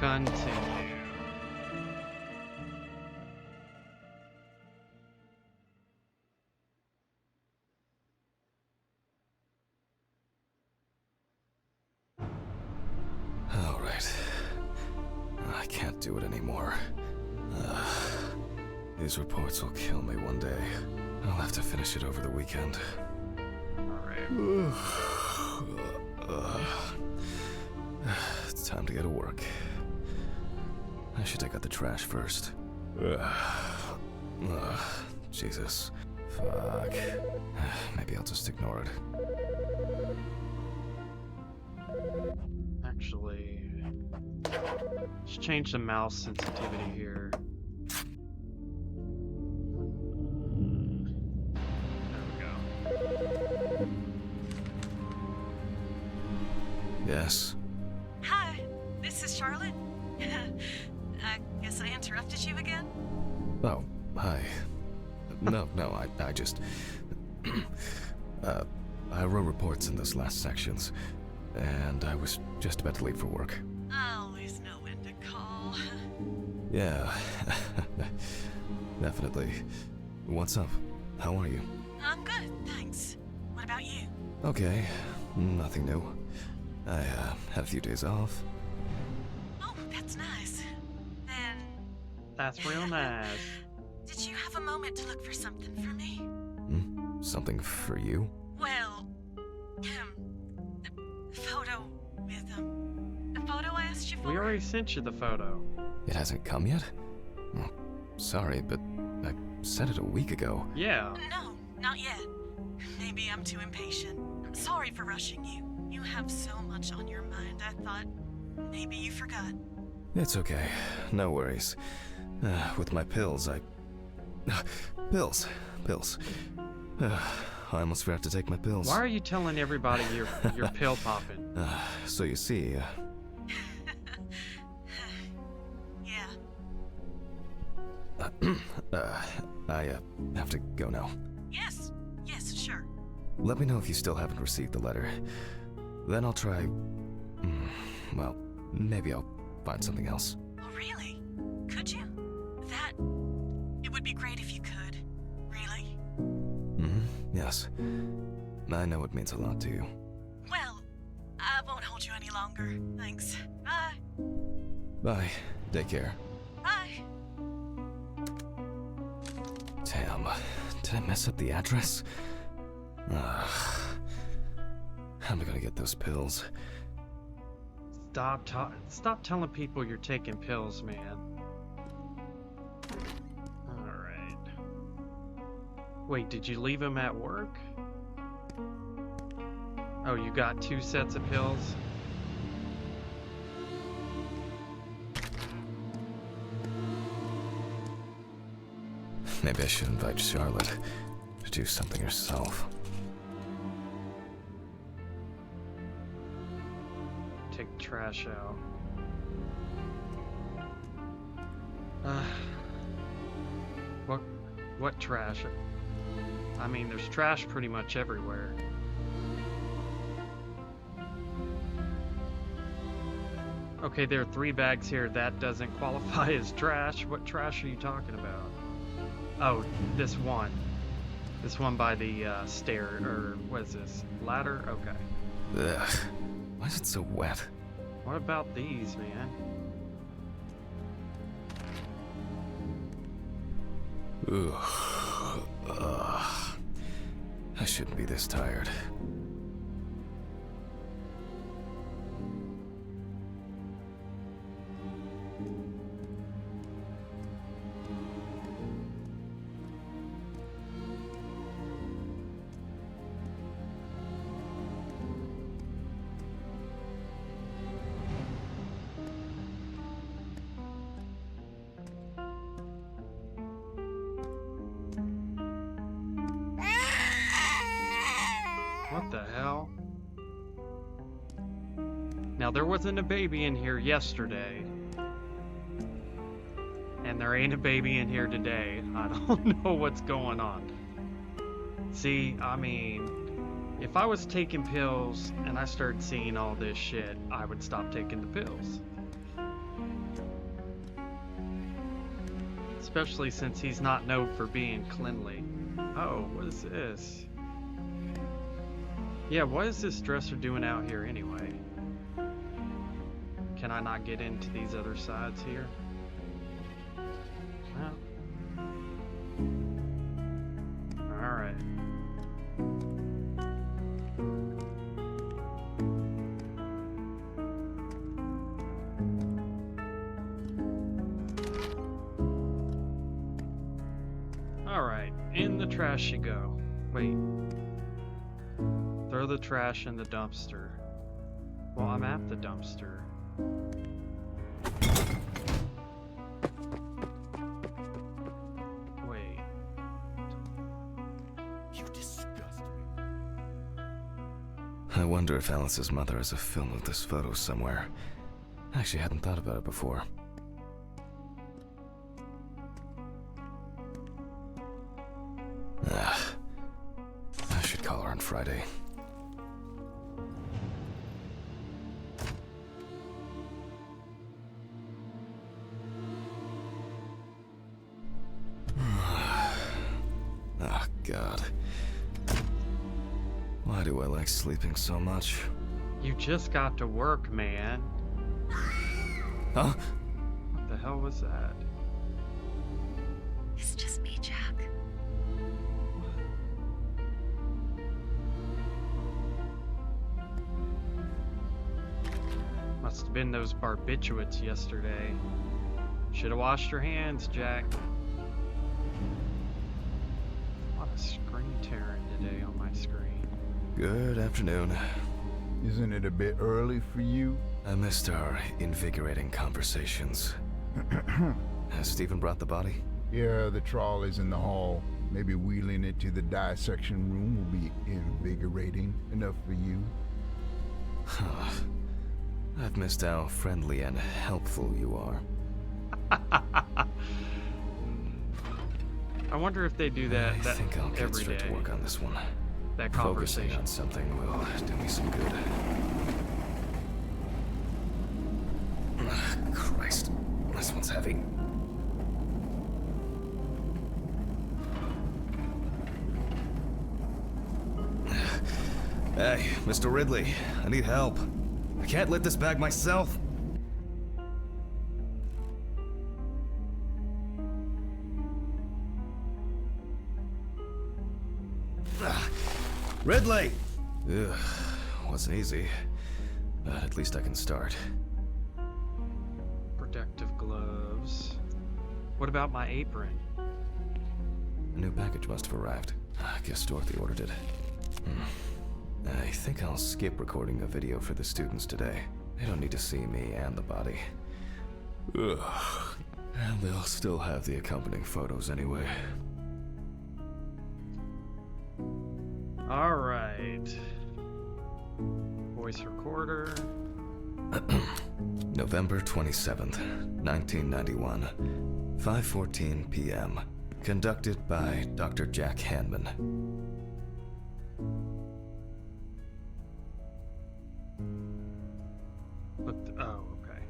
Continue. All right. I can't do it anymore. These reports will kill me one day. I'll have to finish it over the weekend. Alright. It's time to go to work. I should take out the trash first. Jesus. Fuck. Maybe I'll just ignore it. Actually, let's change the mouse sensitivity here. There we go. Yes. Hi, this is Charlotte. I guess I interrupted you again? Oh, hi. No, I just... I wrote reports in those last sections, and I was just about to leave for work. I always know when to call. Yeah, definitely. What's up? How are you? I'm good, thanks. What about you? Okay, nothing new. I had a few days off. Oh, that's nice. Then... That's real nice. Did you have a moment to look for something for me? Something for you? Well, the photo with, the photo I asked you for? We already sent you the photo. It hasn't come yet? Oh, sorry, but I sent it a week ago. Yeah. No, not yet. Maybe I'm too impatient. Sorry for rushing you. You have so much on your mind, I thought maybe you forgot. It's okay. No worries. With my pills, Pills. I almost forgot to take my pills. Why are you telling everybody you're pill popping? So you see, Yeah. I have to go now. Yes, sure. Let me know if you still haven't received the letter. Then I'll try... well, maybe I'll find something else. Oh, really? Could you? It would be great if you could. Really. Yes. I know it means a lot to you. Well, I won't hold you any longer. Thanks. Bye. Bye. Take care. Bye. Damn. Did I mess up the address? How am I gonna get those pills? Stop telling people you're taking pills, man. Alright. Wait, did you leave them at work? Oh, you got 2 sets of pills? Maybe I should invite Charlotte to do something herself. Take the trash out. What trash? I mean, there's trash pretty much everywhere. Okay, there are 3 bags here. That doesn't qualify as trash. What trash are you talking about? Oh, this one. This one by the stair, or what is this? Ladder? Okay. Ugh. Why is it so wet? What about these, man? Ugh. I shouldn't be this tired. What the hell? Now, there wasn't a baby in here yesterday. And there ain't a baby in here today. I don't know what's going on. See, I mean, if I was taking pills and I started seeing all this shit, I would stop taking the pills. Especially since he's not known for being cleanly. Oh, what is this? Yeah, what is this dresser doing out here anyway? Can I not get into these other sides here? No. Alright. Alright, in the trash you go. Wait. Throw the trash in the dumpster. Well, I'm at the dumpster. Wait. You disgust me. I wonder if Alice's mother has a film of this photo somewhere. I actually hadn't thought about it before. I should call her on Friday. Oh, God. Why do I like sleeping so much? You just got to work, man. Huh? What the hell was that? It's just me, Jack. Must have been those barbiturates yesterday. Should have washed your hands, Jack. A lot of screen tearing today on my screen. Good afternoon. Isn't it a bit early for you? I missed our invigorating conversations. Has Stephen brought the body? Yeah, the trolley's in the hall. Maybe wheeling it to the dissection room will be invigorating enough for you. I've missed how friendly and helpful you are. I wonder if they do that, I think I'll get every straight day. to work on this one. That Focusing conversation. on something will do me some good. Christ, this one's heavy. Hey, Mr. Ridley, I need help. I can't lift this bag myself. Ridley! Ugh, wasn't easy, but at least I can start. Protective gloves. What about my apron? A new package must have arrived. I guess Dorothy ordered it. I think I'll skip recording a video for the students today. They don't need to see me and the body. Ugh. And they'll still have the accompanying photos anyway. Alright. Voice recorder. November 27th, 1991, 5:14 p.m. Conducted by Dr. Jack Hanman. Oh, okay.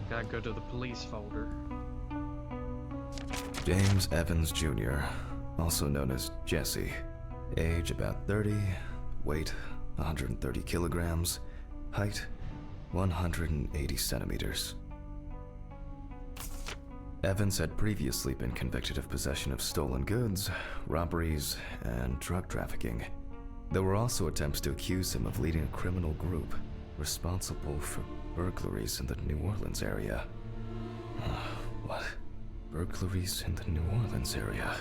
Gotta go to the police folder. James Evans Jr., also known as Jesse. Age about 30, weight 130 kilograms, height 180 centimeters. Evans had previously been convicted of possession of stolen goods, robberies, and drug trafficking. There were also attempts to accuse him of leading a criminal group responsible for burglaries in the New Orleans area. What? Burglaries in the New Orleans area?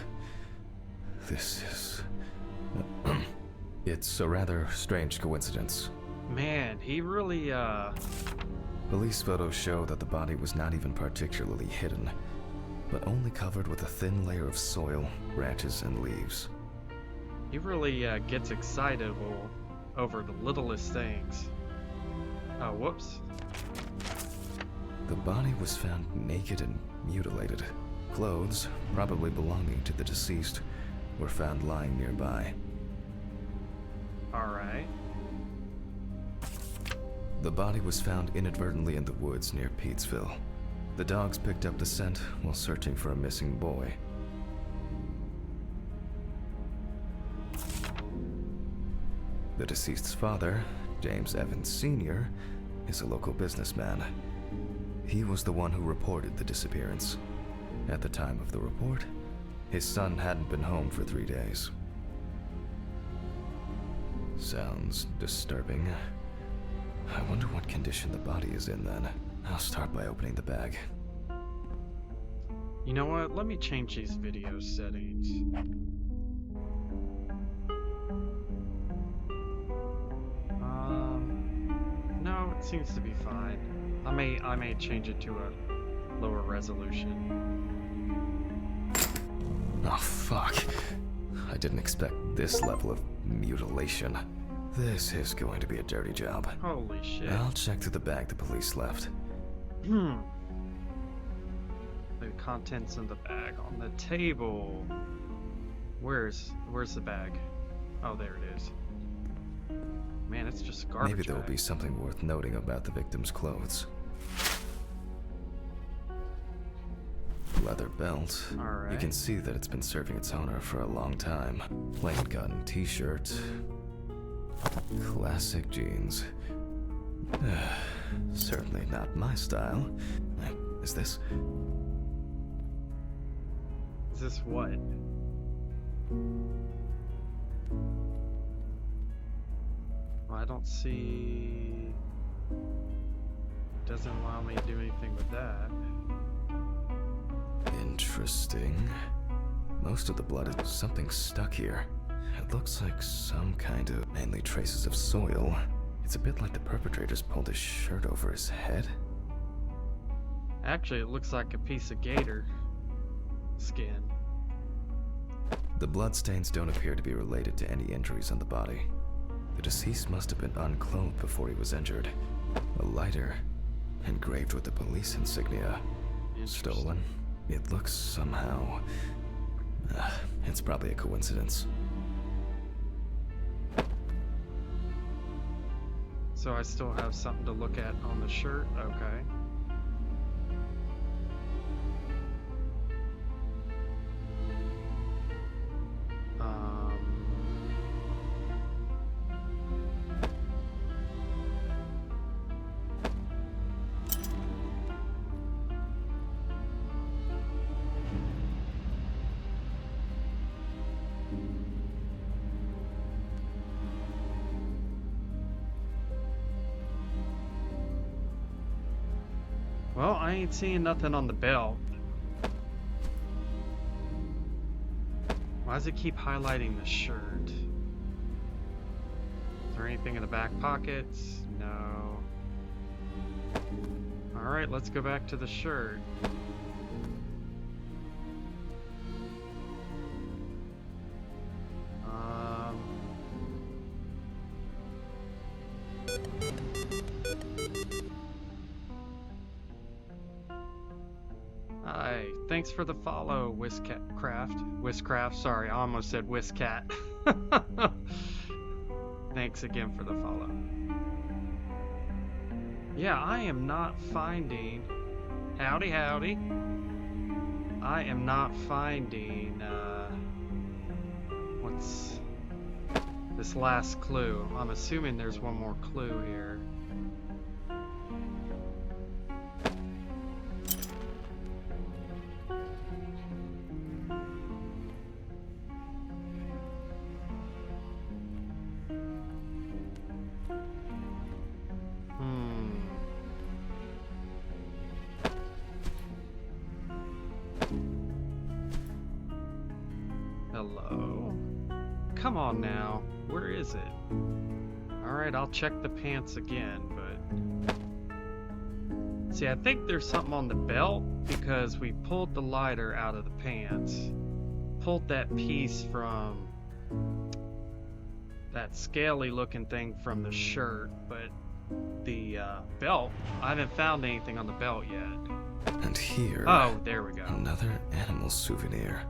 This is... It's a rather strange coincidence. Man, he really, Police photos show that the body was not even particularly hidden, but only covered with a thin layer of soil, branches, and leaves. he really, gets excitable over the littlest things. Oh, whoops. The body was found naked and mutilated. Clothes, probably belonging to the deceased, were found lying nearby. Alright. The body was found inadvertently in the woods near Peetsville. The dogs picked up the scent while searching for a missing boy. The deceased's father, James Evans Sr., is a local businessman. He was the one who reported the disappearance. At the time of the report, his son hadn't been home for 3 days. Sounds disturbing. I wonder what condition the body is in then. I'll start by opening the bag. You know what? Let me change these video settings. No, it seems to be fine. I may change it to a lower resolution. Oh, fuck. I didn't expect this level of mutilation. This is going to be a dirty job. Holy shit. I'll check through the bag the police left. The contents in the bag on the table. Where's the bag? Oh, there it is. Man, it's just garbage. Maybe there will bag. be something worth noting about the victim's clothes. Leather belt. All right. You can see that it's been serving its owner for a long time. Plain cotton t-shirt. Classic jeans. Certainly not my style. Is this? Is this what? Well, I don't see... Doesn't allow me to do anything with that. Interesting. Most of the blood is something stuck here. It looks like some kind of, mainly traces of soil. It's a bit like the perpetrator's pulled his shirt over his head. Actually, it looks like a piece of gator skin. The bloodstains don't appear to be related to any injuries on the body. The deceased must have been unclothed before he was injured. A lighter, engraved with the police insignia. Stolen. It looks somehow... it's probably a coincidence. So I still have something to look at on the shirt? Okay. Well, I ain't seeing nothing on the belt. Why does it keep highlighting the shirt? Is there anything in the back pockets? No. Alright, let's go back to the shirt. Hi, thanks for the follow, Whiskcraft, sorry, I almost said Whiskcat. Thanks again for the follow. Yeah, I am not finding... Howdy, howdy. I am not finding, what's this last clue? I'm assuming there's one more clue here. Hello? Come on now, where is it? Alright, I'll check the pants again, but... See, I think there's something on the belt because we pulled the lighter out of the pants. Pulled that piece from... that scaly looking thing from the shirt, but the belt, I haven't found anything on the belt yet. And here... Oh, there we go. Another animal souvenir.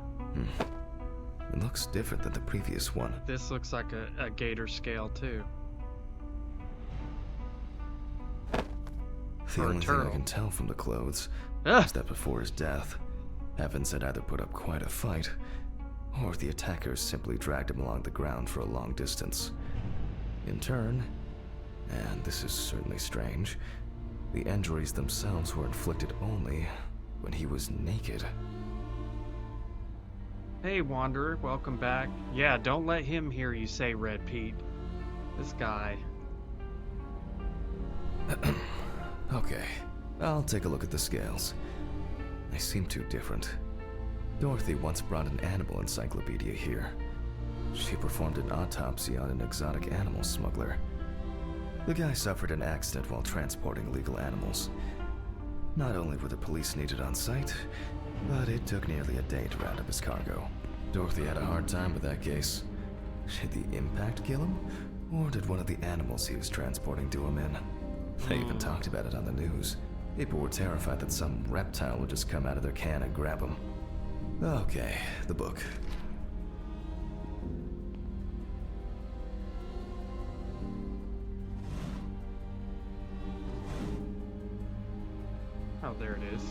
It looks different than the previous one. This looks like a gator scale too. The Or a only thing I turtle. can tell from the clothes Ugh. is that before his death, Evans had either put up quite a fight, or the attackers simply dragged him along the ground for a long distance. In turn, and this is certainly strange, the injuries themselves were inflicted only when he was naked. Hey, Wanderer, welcome back. Yeah, don't let him hear you say Red Pete. This guy. Okay, I'll take a look at the scales. They seem too different. Dorothy once brought an animal encyclopedia here. She performed an autopsy on an exotic animal smuggler. The guy suffered an accident while transporting illegal animals. Not only were the police needed on site, but it took nearly a day to round up his cargo. Dorothy had a hard time with that case. Did the impact kill him? Or did one of the animals he was transporting do him in? They even talked about it on the news. People were terrified that some reptile would just come out of their can and grab him. Okay, the book. Oh, there it is.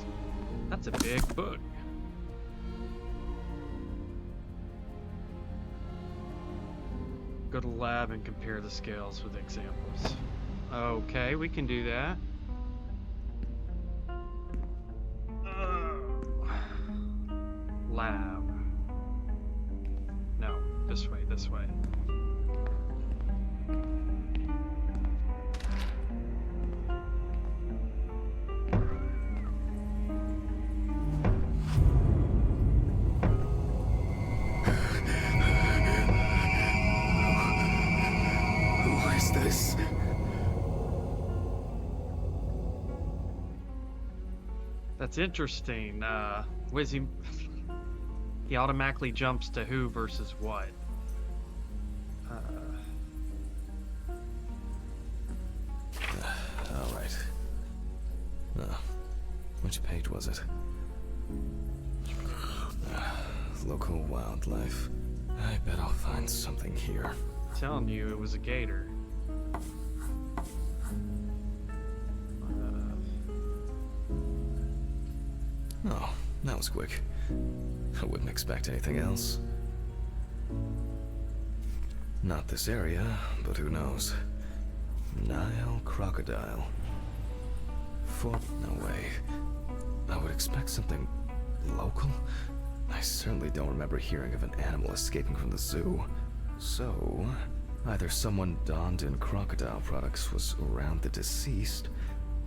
That's a big book. Go to the lab and compare the scales with examples. Okay, we can do that. Lab. No, this way, this way. Who is this? That's interesting. Was he? He automatically jumps to who versus what. All right. Which page was it? Local wildlife. I bet I'll find something here. Telling you, it was a gator. Oh, that was quick. I wouldn't expect anything else. Not this area, but who knows? Nile crocodile. No way. I would expect something local? I certainly don't remember hearing of an animal escaping from the zoo. So, either someone donned in crocodile products was around the deceased,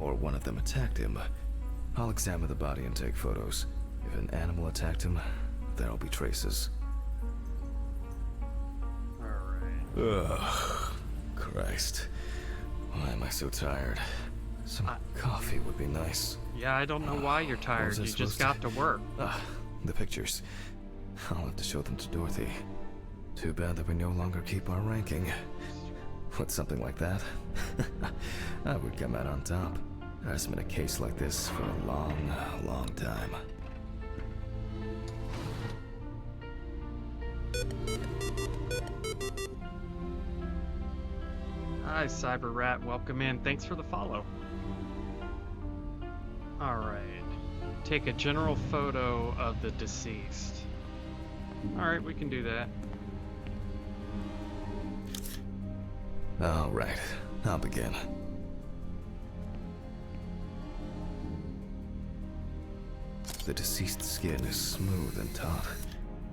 or one of them attacked him. I'll examine the body and take photos. If an animal attacked him, there'll be traces. Alright. Ugh, Christ. Why am I so tired? Some coffee would be nice. Yeah, I don't know why you're What tired. was I You just supposed got to work. The pictures. I'll have to show them to Dorothy. Too bad that we no longer keep our ranking. With something like that, I would come out on top. There hasn't been a case like this for a long, long time. Hi, Cyber Rat. Welcome in. Thanks for the follow. Alright. Take a general photo of the deceased. Alright, we can do that. All right, I'll begin. The deceased's skin is smooth and taut.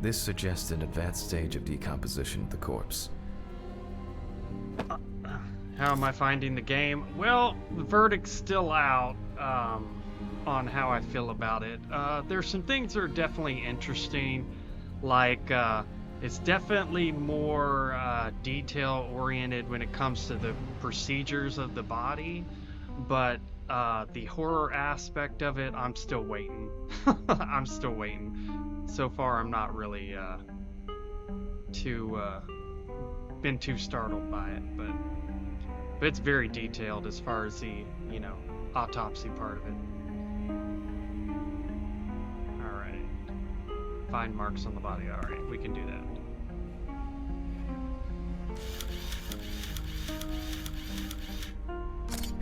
This suggests an advanced stage of decomposition of the corpse. How am I finding the game? Well, the verdict's still out on how I feel about it. There's some things that are definitely interesting, like it's definitely more detail-oriented when it comes to the procedures of the body, but the horror aspect of it, I'm still waiting. I'm still waiting. So far, I'm not really been too startled by it, but it's very detailed as far as the, autopsy part of it. Alright. Find marks on the body. Alright, we can do that.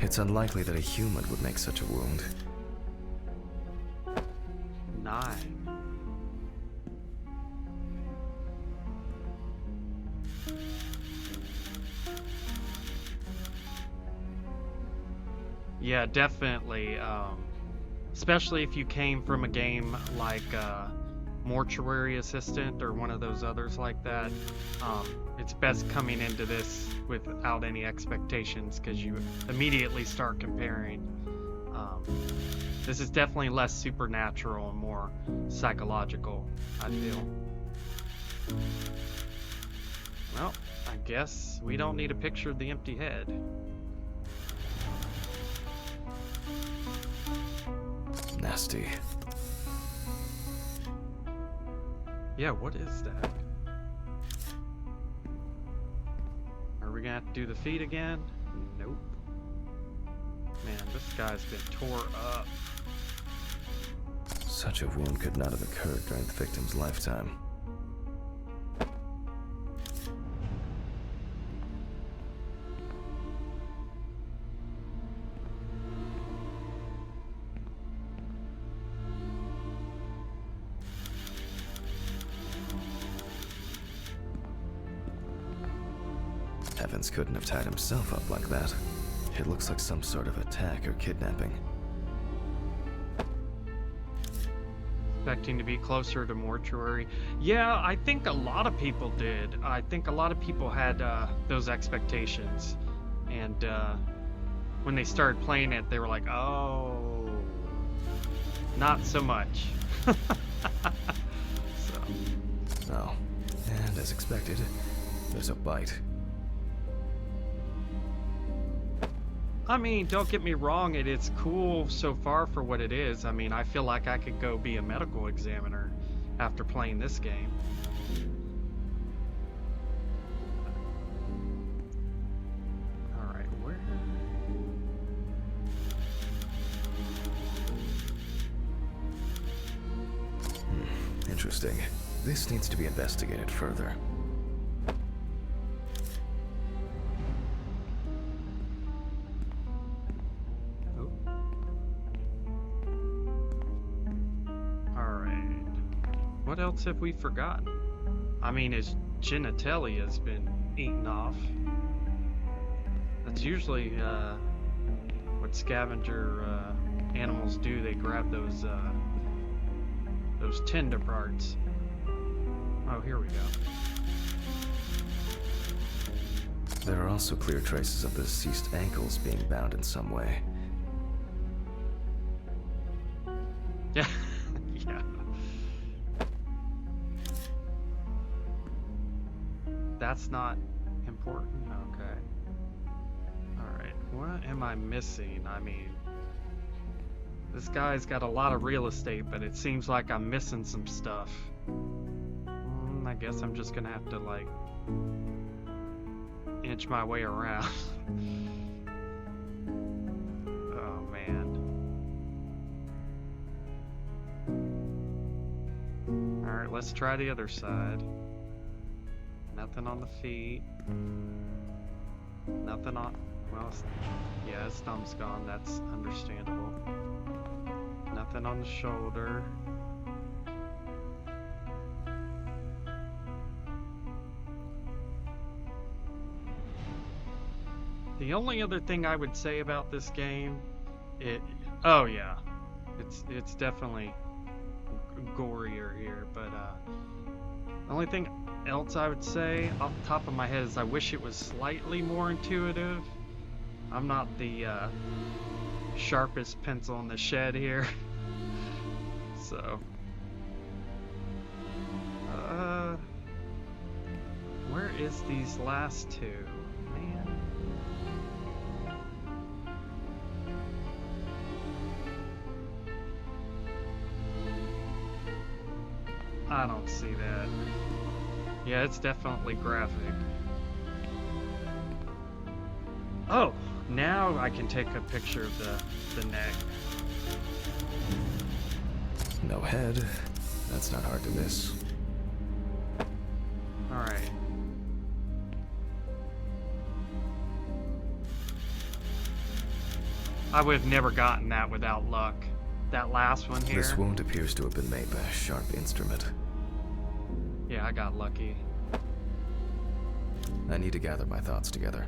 It's unlikely that a human would make such a wound. 9. Yeah, definitely. Especially if you came from a game like Mortuary Assistant or one of those others like that. It's best coming into this without any expectations because you immediately start comparing. This is definitely less supernatural and more psychological, I feel. Well, I guess we don't need a picture of the empty head. Nasty. Yeah, what is that? Are we gonna have to do the feet again? Nope. Man, this guy's been tore up. Such a wound could not have occurred during the victim's lifetime. Evans couldn't have tied himself up like that. It looks like some sort of attack or kidnapping. Expecting to be closer to Mortuary. Yeah, I think a lot of people did. I think a lot of people had those expectations. And when they started playing it, they were like, oh, not so much. So. Oh, and as expected, there's a bite. I mean, don't get me wrong, it is cool so far for what it is. I mean, I feel like I could go be a medical examiner after playing this game. Alright, where? Interesting. This needs to be investigated further. What else have we forgotten? I mean, his genitalia has been eaten off. That's usually what scavenger animals do. They grab those tender parts. Oh, here we go. There are also clear traces of the deceased ankles being bound in some way. Yeah. Yeah. That's not important? Okay. Alright, what am I missing? I mean, this guy's got a lot of real estate, but it seems like I'm missing some stuff. I guess I'm just gonna have to, like, inch my way around. Oh, man. Alright, let's try the other side. Nothing on the feet. Nothing on... Well, yeah, his thumb's gone. That's understandable. Nothing on the shoulder. The only other thing I would say about this game, oh yeah, it's definitely gorier here, but the only thing else I would say off the top of my head is I wish it was slightly more intuitive. I'm not the sharpest pencil in the shed here. So where is these last two? Man. I don't see that. Yeah, it's definitely graphic. Oh, now I can take a picture of the neck. No head. That's not hard to miss. Alright. I would have never gotten that without luck. That last one here. This wound appears to have been made by a sharp instrument. Yeah, I got lucky. I need to gather my thoughts together.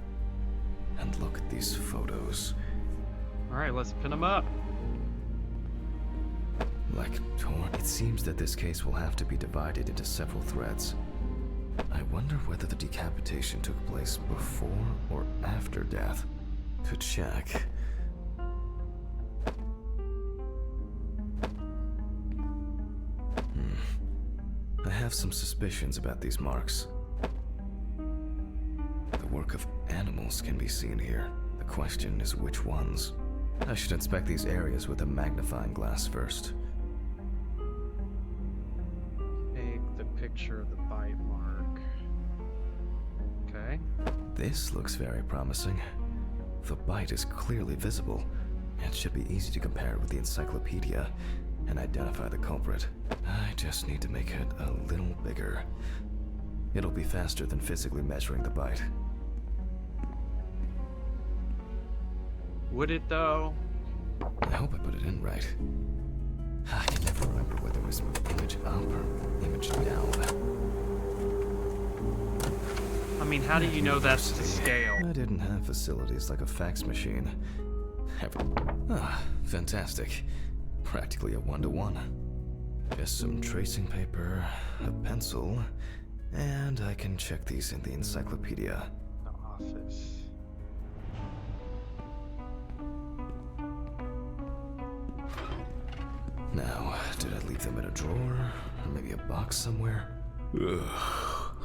And look at these photos. Alright, let's pin them up. Like torn. It seems that this case will have to be divided into several threads. I wonder whether the decapitation took place before or after death. To check. I have some suspicions about these marks. The work of animals can be seen here. The question is which ones. I should inspect these areas with a magnifying glass first. Take the picture of the bite mark. Okay. This looks very promising. The bite is clearly visible. It should be easy to compare with the encyclopedia and identify the culprit. I just need to make it a little bigger. It'll be faster than physically measuring the bite. Would it though? I hope I put it in right. I can never remember whether it was image up or image down. I mean, how do you know that's to scale? I didn't have facilities like a fax machine. Fantastic. Practically a one-to-one. Just some tracing paper, a pencil, and I can check these in the encyclopedia. The office. Now, did I leave them in a drawer? Or maybe a box somewhere? Ugh.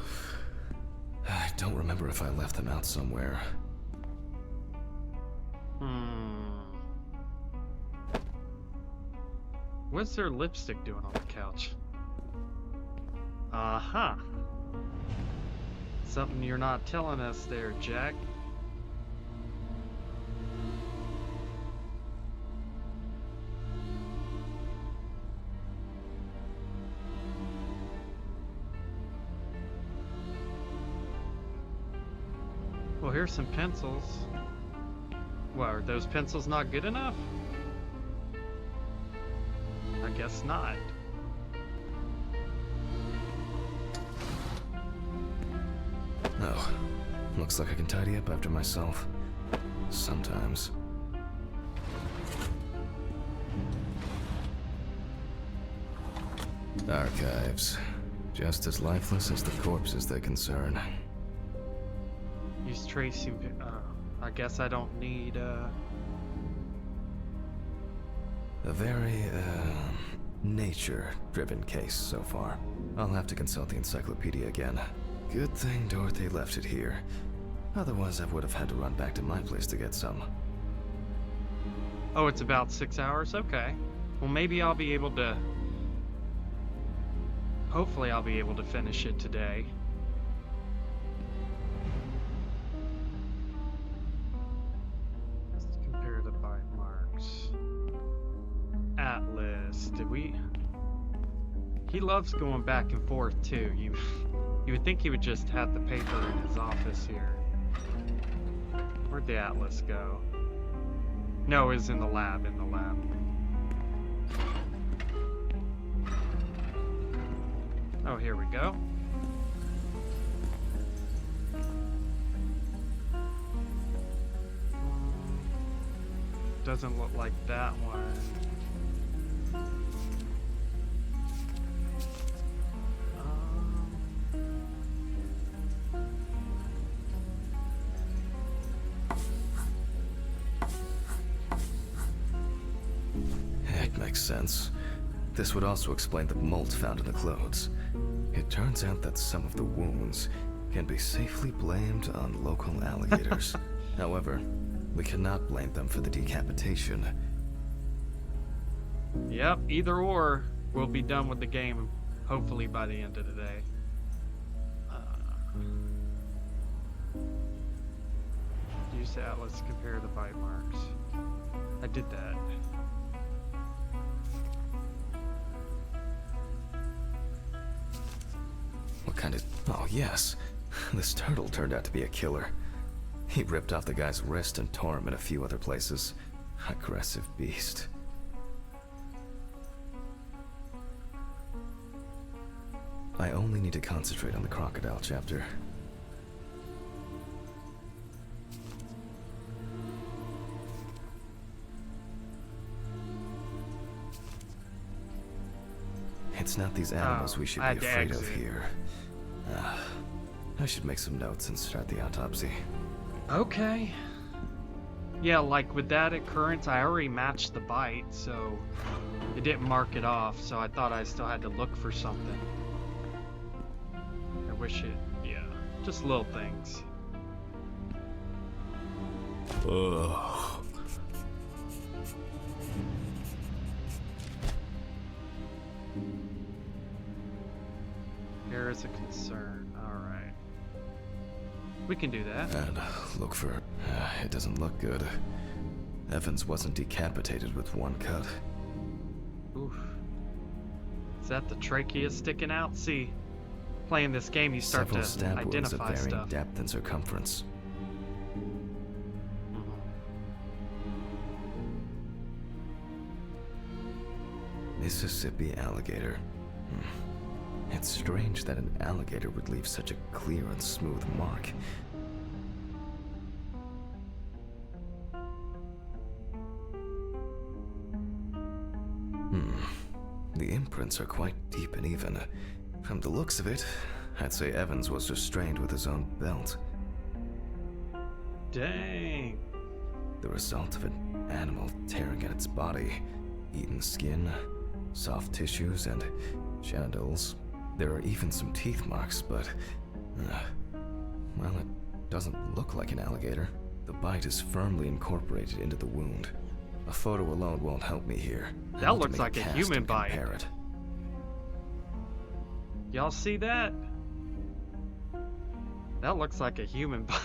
I don't remember if I left them out somewhere. What's their lipstick doing on the couch? Uh-huh. Something you're not telling us there, Jack. Well, here's some pencils. Well, are those pencils not good enough? I guess not. Oh, looks like I can tidy up after myself. Sometimes. Archives. Just as lifeless as the corpses they concern. Use tracing. I guess I don't need. A very, nature-driven case so far. I'll have to consult the encyclopedia again. Good thing Dorothy left it here. Otherwise, I would have had to run back to my place to get some. Oh, it's about 6 hours? Okay. Well, maybe I'll be able to... Hopefully I'll be able to finish it today. Let's compare the bite marks. Atlas. Did we... He loves going back and forth, too. You would think he would just have the paper in his office here. Where'd the Atlas go? No, it was in the lab, Oh, here we go. Doesn't look like that one. Makes sense. This would also explain the mold found in the clothes. It turns out that some of the wounds can be safely blamed on local alligators. However, we cannot blame them for the decapitation. Yep, either or. We'll be done with the game, hopefully by the end of the day. Use the Atlas to compare the bite marks. I did that. What kind of... Oh, yes. This turtle turned out to be a killer. He ripped off the guy's wrist and tore him in a few other places. Aggressive beast. I only need to concentrate on the crocodile chapter. It's not these animals we should I be had to afraid of exit. here. I should make some notes and start the autopsy. Okay. Yeah, like with that occurrence, I already matched the bite, so it didn't mark it off, so I thought I still had to look for something. I wish it, yeah, just little things. Ugh. There is a concern, alright. We can do that. And look for... it doesn't look good. Evans wasn't decapitated with one cut. Oof. Is that the trachea sticking out? See, playing this game, you start Several to stab wounds of identify varying stuff. depth and circumference. Mhm. Mississippi alligator. It's strange that an alligator would leave such a clear and smooth mark. The imprints are quite deep and even. From the looks of it, I'd say Evans was restrained with his own belt. Dang. The result of an animal tearing at its body, eaten skin, soft tissues, and genitals. There are even some teeth marks, but, well, it doesn't look like an alligator. The bite is firmly incorporated into the wound. A photo alone won't help me here. I That need to looks make like a cast human and bite. compare it. Y'all see that? That looks like a human bite.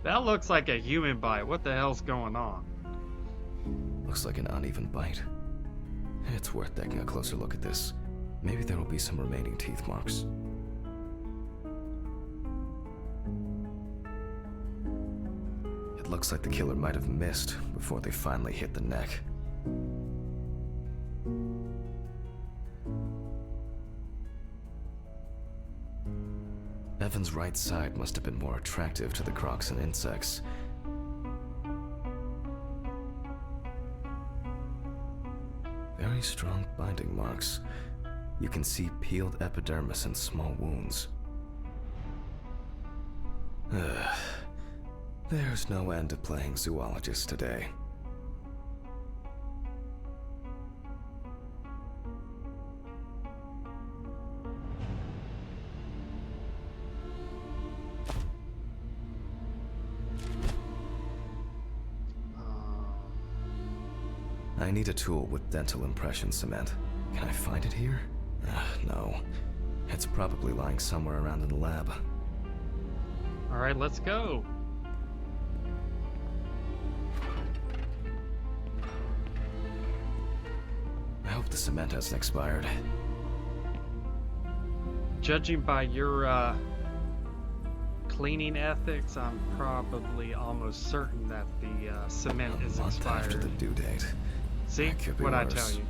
that looks like a human bite. What the hell's going on? Looks like an uneven bite. It's worth taking a closer look at this. Maybe there will be some remaining teeth marks. It looks like the killer might have missed before they finally hit the neck. Evan's right side must have been more attractive to the crocs and insects. Very strong binding marks. You can see peeled epidermis and small wounds. There's no end to playing zoologist today. I need a tool with dental impression cement. Can I find it here? No. It's probably lying somewhere around in the lab. Alright, let's go. I hope the cement hasn't expired. Judging by your cleaning ethics, I'm probably almost certain that the cement A is month expired. after the due date. See That could be what I worse. tell you.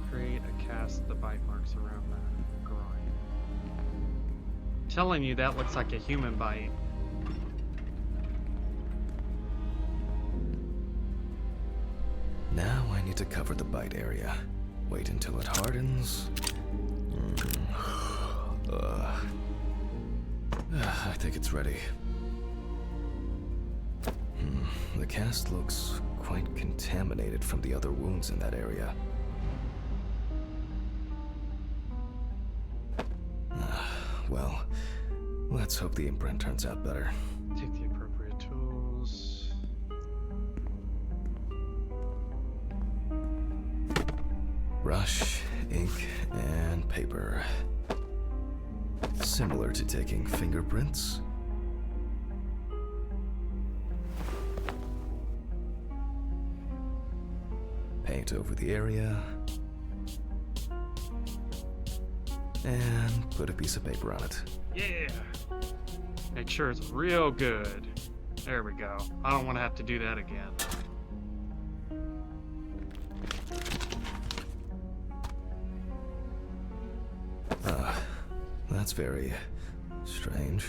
Create a cast the bite marks around the groin. Telling you that looks like a human bite. Now I need to cover the bite area. Wait until it hardens. I think it's ready. The cast looks quite contaminated from the other wounds in that area. Well, let's hope the imprint turns out better. Take the appropriate tools. Brush, ink, and paper. Similar to taking fingerprints. Paint over the area. And put a piece of paper on it. Yeah. Make sure it's real good. There we go. I don't want to have to do that again. That's very strange.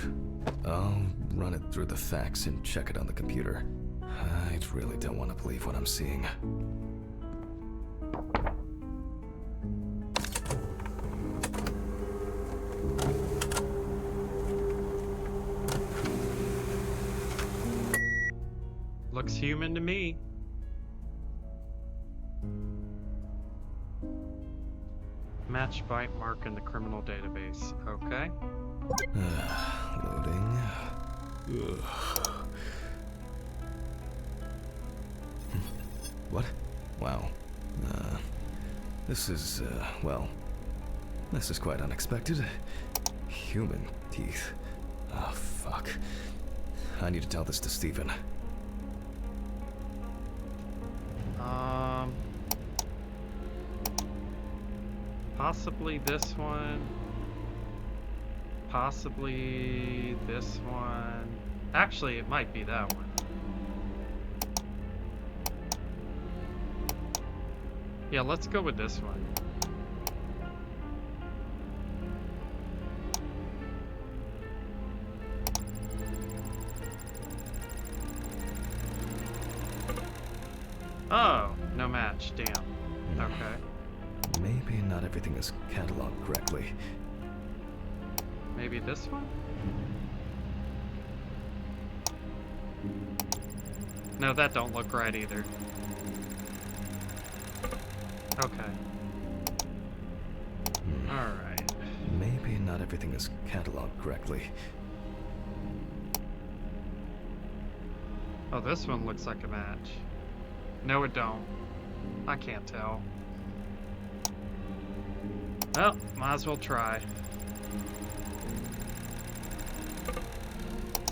I'll run it through the facts and check it on the computer. I really don't want to believe what I'm seeing. Looks human to me. Match bite mark in the criminal database. Okay. Loading. Ugh. What? Wow. This is, well, this is quite unexpected. Human teeth. Oh, fuck. I need to tell this to Stephen. Possibly this one. Possibly this one. Actually, it might be that one. Yeah, let's go with this one. Oh, no match. Damn. Okay. Maybe not everything is cataloged correctly. Maybe this one? No, that don't look right either. Okay. Alright. Maybe not everything is cataloged correctly. Oh, this one looks like a match. No, it don't. I can't tell. Well, might as well try.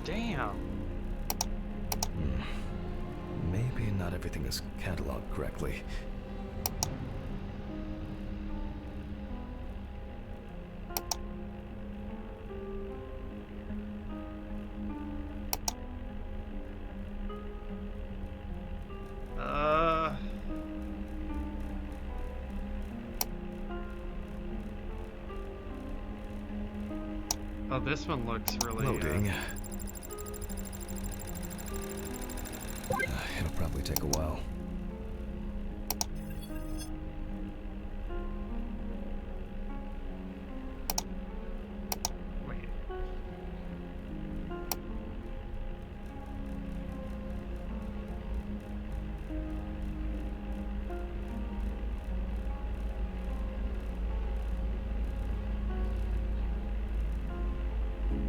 Damn. Maybe not everything is cataloged correctly. Oh, this one looks really... Loading. It'll probably take a while. Wait.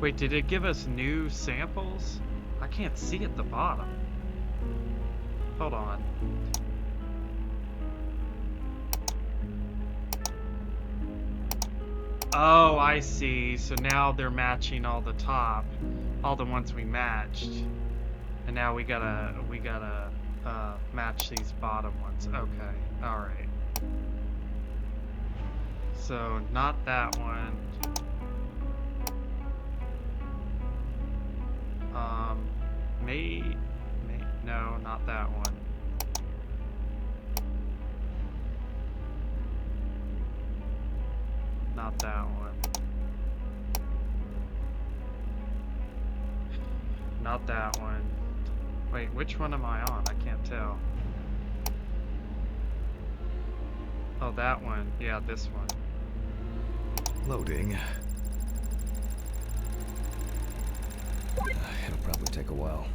Wait, did it give us new samples? I can't see at the bottom. Hold on. Oh, I see. So now they're matching all the top, all the ones we matched, and now we gotta match these bottom ones. Okay, all right. So not that one. No, not that one. Not that one. Not that one. Wait, which one am I on? I can't tell. Oh, that one. Yeah, this one. Loading. It'll probably take a while.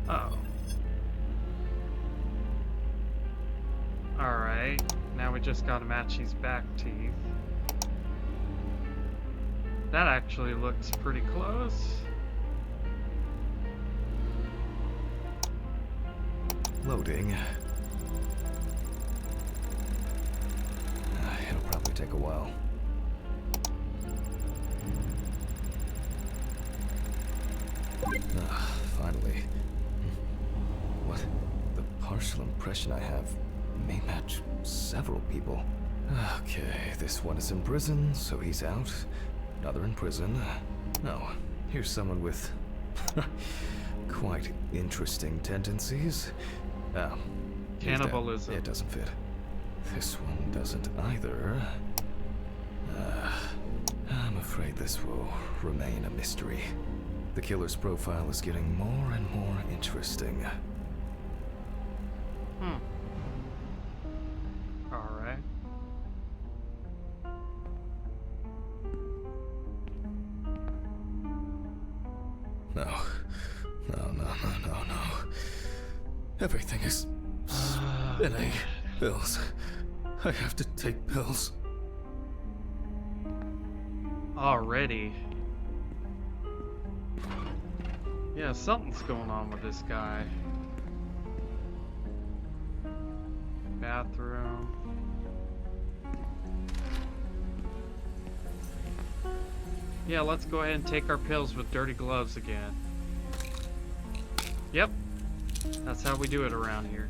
Oh. Alright. Now we just gotta match these back teeth. That actually looks pretty close. Loading. It'll probably take a while. Finally. What? The partial impression I have may match several people. Okay, this one is in prison, so he's out. Another in prison. No, Here's someone with quite interesting tendencies. Oh, he's dead. Cannibalism. It doesn't fit. This one doesn't either. I'm afraid this will remain a mystery. The killer's profile is getting more and more interesting. Alright. No. Everything is spinning. Pills. I have to take pills. Already. Yeah, something's going on with this guy. Bathroom. Yeah, let's go ahead and take our pills with dirty gloves again. Yep. That's how we do it around here.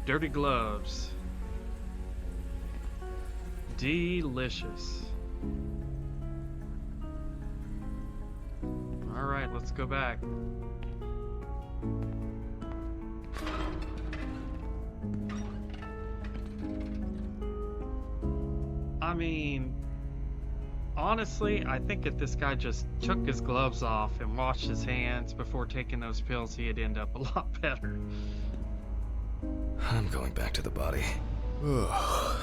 Dirty gloves. Delicious. Alright, let's go back. I mean, honestly, I think if this guy just took his gloves off and washed his hands before taking those pills, he'd end up a lot better. I'm going back to the body. Ugh.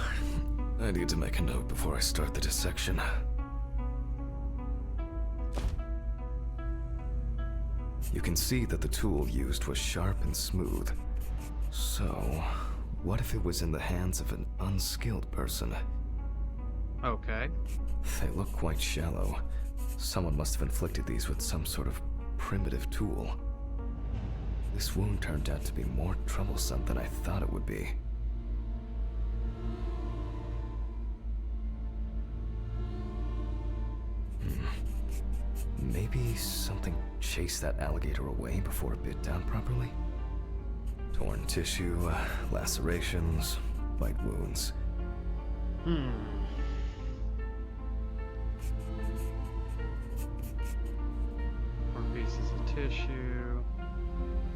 I need to make a note before I start the dissection. You can see that the tool used was sharp and smooth. So, what if it was in the hands of an unskilled person? Okay. They look quite shallow. Someone must have inflicted these with some sort of primitive tool. This wound turned out to be more troublesome than I thought it would be. Maybe something chased that alligator away before it bit down properly? Torn tissue, lacerations, bite wounds. More pieces of tissue.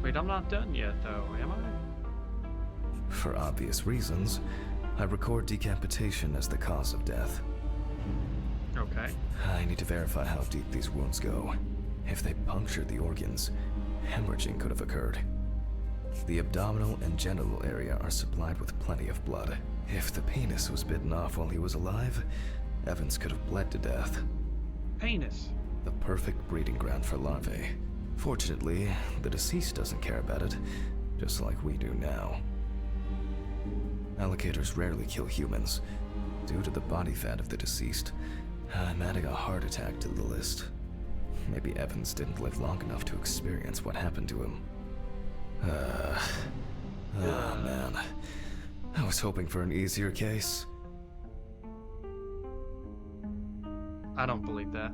Wait, I'm not done yet though, am I? For obvious reasons, I record decapitation as the cause of death. Okay. I need to verify how deep these wounds go. If they punctured the organs, hemorrhaging could have occurred. The abdominal and genital area are supplied with plenty of blood. If the penis was bitten off while he was alive, Evans could have bled to death. Penis. The perfect breeding ground for larvae. Fortunately, the deceased doesn't care about it, just like we do now. Alligators rarely kill humans. Due to the body fat of the deceased, I'm adding a heart attack to the list. Maybe Evans didn't live long enough to experience what happened to him. Oh man. I was hoping for an easier case. I don't believe that.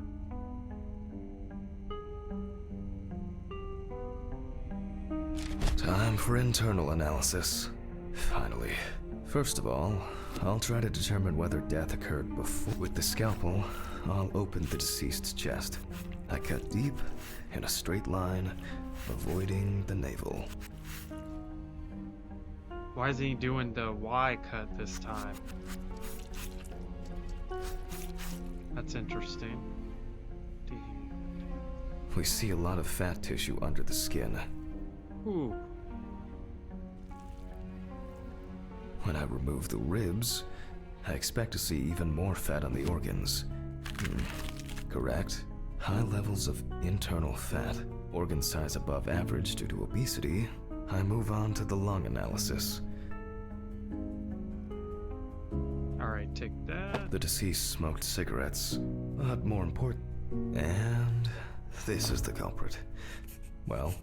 Time for internal analysis. Finally. First of all, I'll try to determine whether death occurred before. With the scalpel, I'll open the deceased's chest. I cut deep, in a straight line, avoiding the navel. Why is he doing the Y cut this time? That's interesting. We see a lot of fat tissue under the skin. Ooh. When I remove the ribs, I expect to see even more fat on the organs. Correct. High levels of internal fat, organ size above average due to obesity. I move on to the lung analysis. Alright, take that. The deceased smoked cigarettes, but more important. And this is the culprit. Well,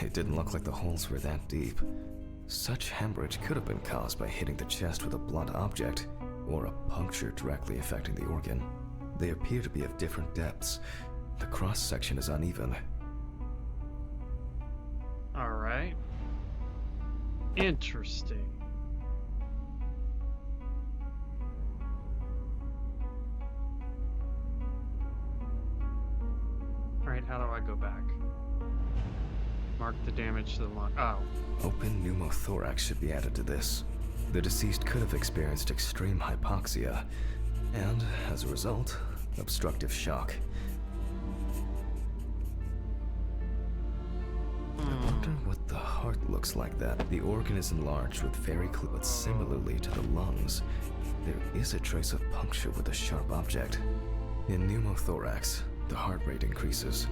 it didn't look like the holes were that deep. Such hemorrhage could have been caused by hitting the chest with a blunt object, or a puncture directly affecting the organ. They appear to be of different depths. The cross-section is uneven. Alright. Interesting. Alright, how do I go back? Mark the damage to the lung. Oh. Open pneumothorax should be added to this. The deceased could have experienced extreme hypoxia, and, as a result, obstructive shock. I wonder what the heart looks like that. The organ is enlarged with very clear, but similarly to the lungs, there is a trace of puncture with a sharp object. In pneumothorax, the heart rate increases.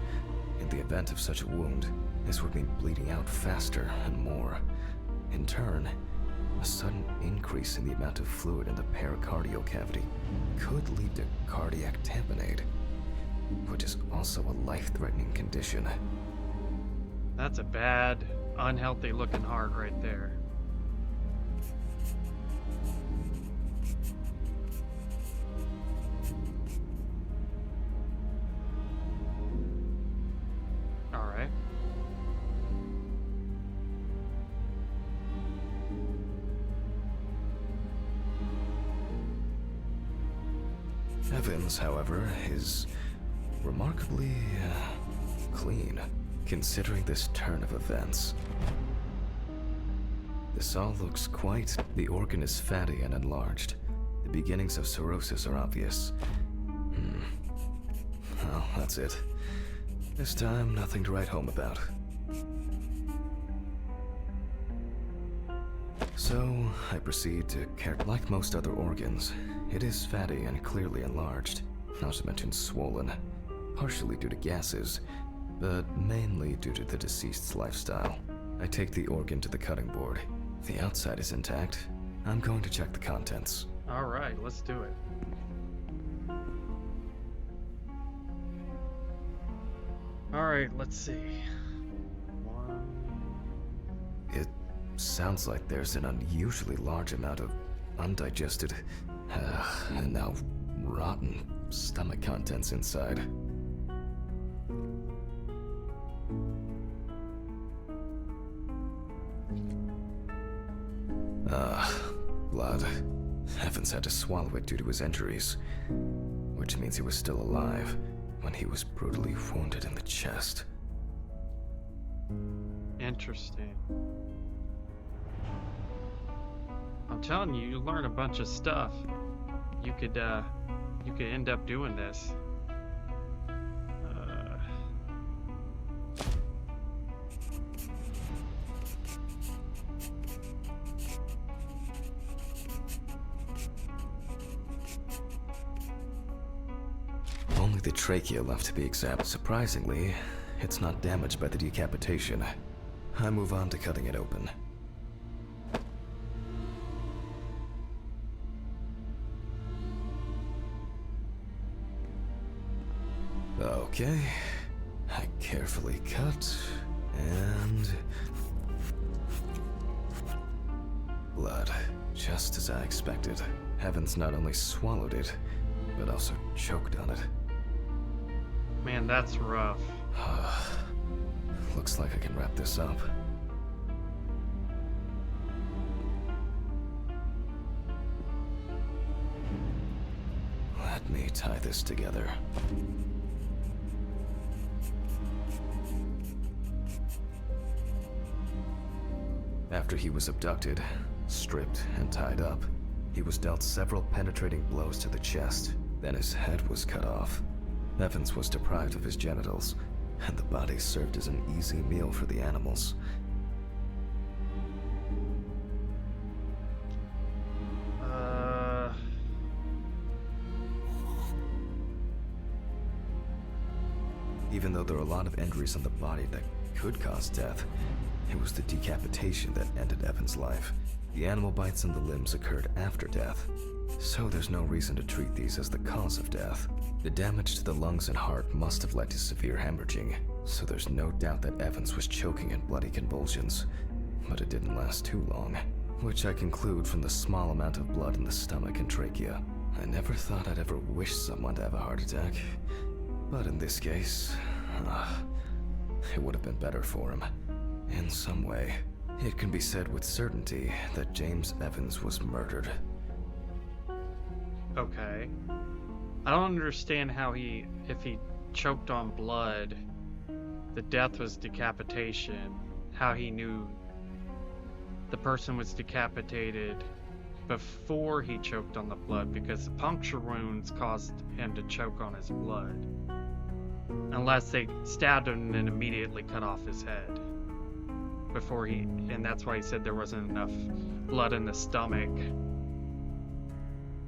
In the event of such a wound, this would mean bleeding out faster and more. In turn, a sudden increase in the amount of fluid in the pericardial cavity could lead to cardiac tamponade, which is also a life-threatening condition. That's a bad, unhealthy looking heart right there. Alright. Evans, however, is remarkably clean, considering this turn of events. This all looks quite... The organ is fatty and enlarged. The beginnings of cirrhosis are obvious. Well, that's it. This time, nothing to write home about. So, I proceed to care. Like most other organs, it is fatty and clearly enlarged, not to mention swollen, partially due to gases, but mainly due to the deceased's lifestyle. I take the organ to the cutting board. The outside is intact. I'm going to check the contents. Alright, let's do it. Alright, let's see. It sounds like there's an unusually large amount of undigested, and now rotten stomach contents inside. Blood. Evans had to swallow it due to his injuries, which means he was still alive when he was brutally wounded in the chest. Interesting. I'm telling you, you learn a bunch of stuff. You could end up doing this. Only the trachea left to be examined. Surprisingly, it's not damaged by the decapitation. I move on to cutting it open. Okay, I carefully cut, and... blood, just as I expected. Evans not only swallowed it, but also choked on it. Man, that's rough. Looks like I can wrap this up. Let me tie this together. After he was abducted, stripped, and tied up, he was dealt several penetrating blows to the chest. Then his head was cut off. Evans was deprived of his genitals, and the body served as an easy meal for the animals. Even though there are a lot of injuries on the body that could cause death, it was the decapitation that ended Evans' life. The animal bites on the limbs occurred after death, so there's no reason to treat these as the cause of death. The damage to the lungs and heart must have led to severe hemorrhaging, so there's no doubt that Evans was choking in bloody convulsions. But it didn't last too long, which I conclude from the small amount of blood in the stomach and trachea. I never thought I'd ever wish someone to have a heart attack, but in this case, it would have been better for him. In some way, it can be said with certainty that James Evans was murdered. Okay. I don't understand how if he choked on blood. The death was decapitation. How he knew the person was decapitated before he choked on the blood, because the puncture wounds caused him to choke on his blood. Unless they stabbed him and immediately cut off his head. Before he, and that's why he said there wasn't enough blood in the stomach.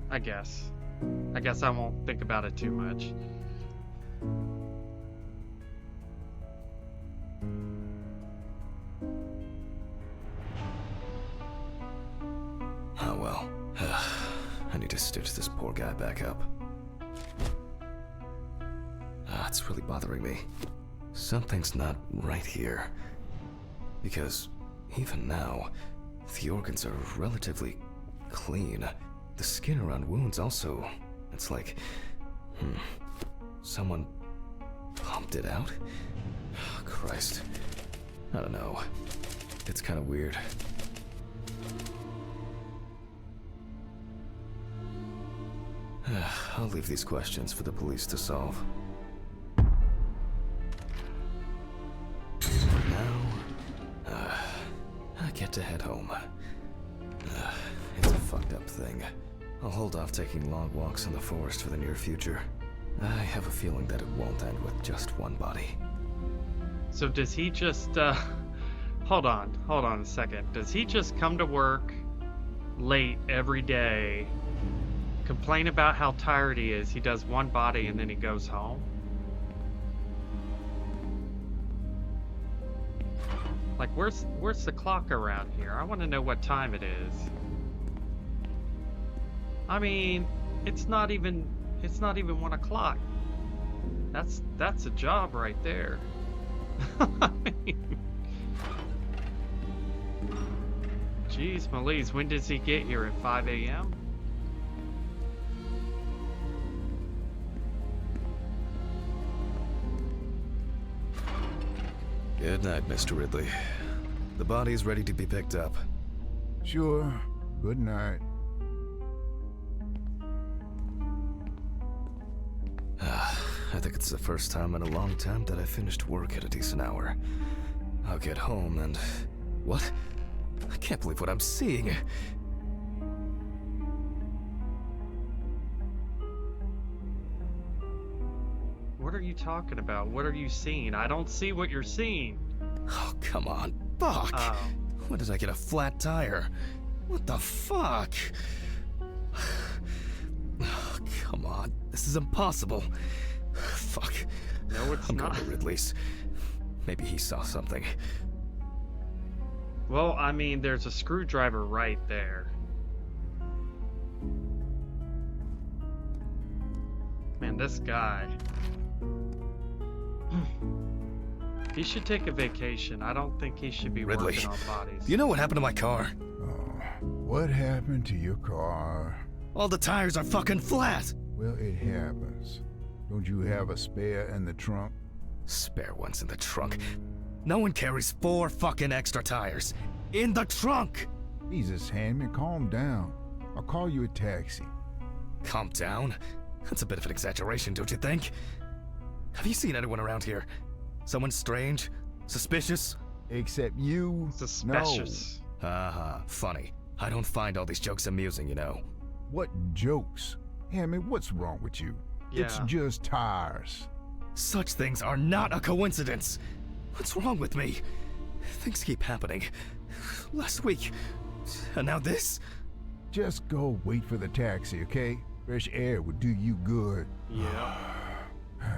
I guess I won't think about it too much. Oh well. I need to stitch this poor guy back up. It's really bothering me. Something's not right here. Because even now, the organs are relatively clean. The skin around wounds also, it's like, someone pumped it out? Oh, Christ. I don't know. It's kind of weird. I'll leave these questions for the police to solve. Now, I get to head home. It's a fucked up thing. I'll hold off taking long walks in the forest for the near future. I have a feeling that it won't end with just one body. So does he just, hold on a second. Does he just come to work late every day, complain about how tired he is, he does one body, and then he goes home? Like, where's the clock around here? I want to know what time it is. I mean, it's not even 1 o'clock. That's a job right there. I mean, jeez, Melise, when does he get here? At 5 a.m.? Good night, Mr. Ridley. The body's ready to be picked up. Sure. Good night. I think it's the first time in a long time that I finished work at a decent hour. I'll get home and... What? I can't believe what I'm seeing. What are you talking about? What are you seeing? I don't see what you're seeing. Oh, come on. Fuck! Oh. When did I get a flat tire? What the fuck? Oh, come on. This is impossible. Fuck. No, it's I'm not. going to Ridley's. Maybe he saw something. Well, I mean, there's a screwdriver right there. Man, this guy. He should take a vacation. I don't think he should be Ridley, working on bodies. you know what happened to my car? Oh, what happened to your car? All the tires are fucking flat! Well, it happens. Don't you have a spare in the trunk? Spare ones in the trunk. No one carries 4 fucking extra tires. In the trunk! Jesus, Handman, calm down. I'll call you a taxi. Calm down? That's a bit of an exaggeration, don't you think? Have you seen anyone around here? Someone strange? Suspicious? Except you? Suspicious. Haha, funny. I don't find all these jokes amusing, you know. What jokes? Handman, what's wrong with you? It's Yeah. just tires. Such things are not a coincidence. What's wrong with me? Things keep happening. Last week, and now this? Just go wait for the taxi, okay? Fresh air would do you good. Yeah.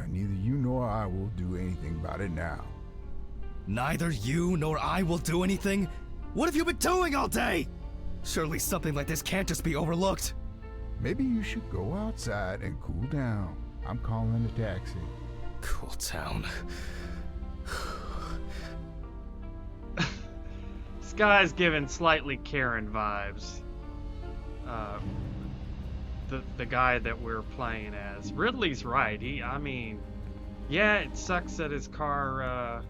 Neither you nor I will do anything about it now. Neither you nor I will do anything? What have you been doing all day? Surely something like this can't just be overlooked. Maybe you should go outside and cool down. I'm calling a taxi. Cool town. This guy's giving slightly Karen vibes. The guy that we're playing as. Ridley's right. I mean, yeah, it sucks that his car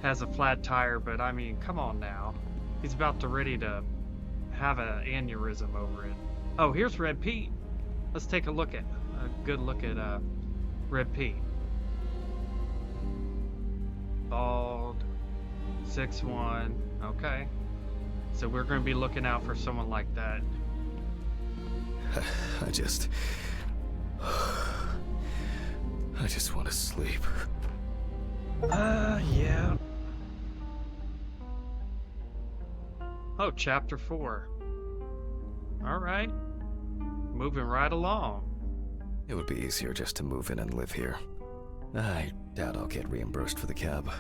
has a flat tire, but I mean, come on now. He's about to ready to have an aneurysm over it. Oh, here's Red Pete. Let's take a good look at Red Pete. Bald. 6'1". Okay. So we're going to be looking out for someone like that. I just want to sleep. Yeah. Oh, chapter 4. Alright. Moving right along. It would be easier just to move in and live here. I doubt I'll get reimbursed for the cab.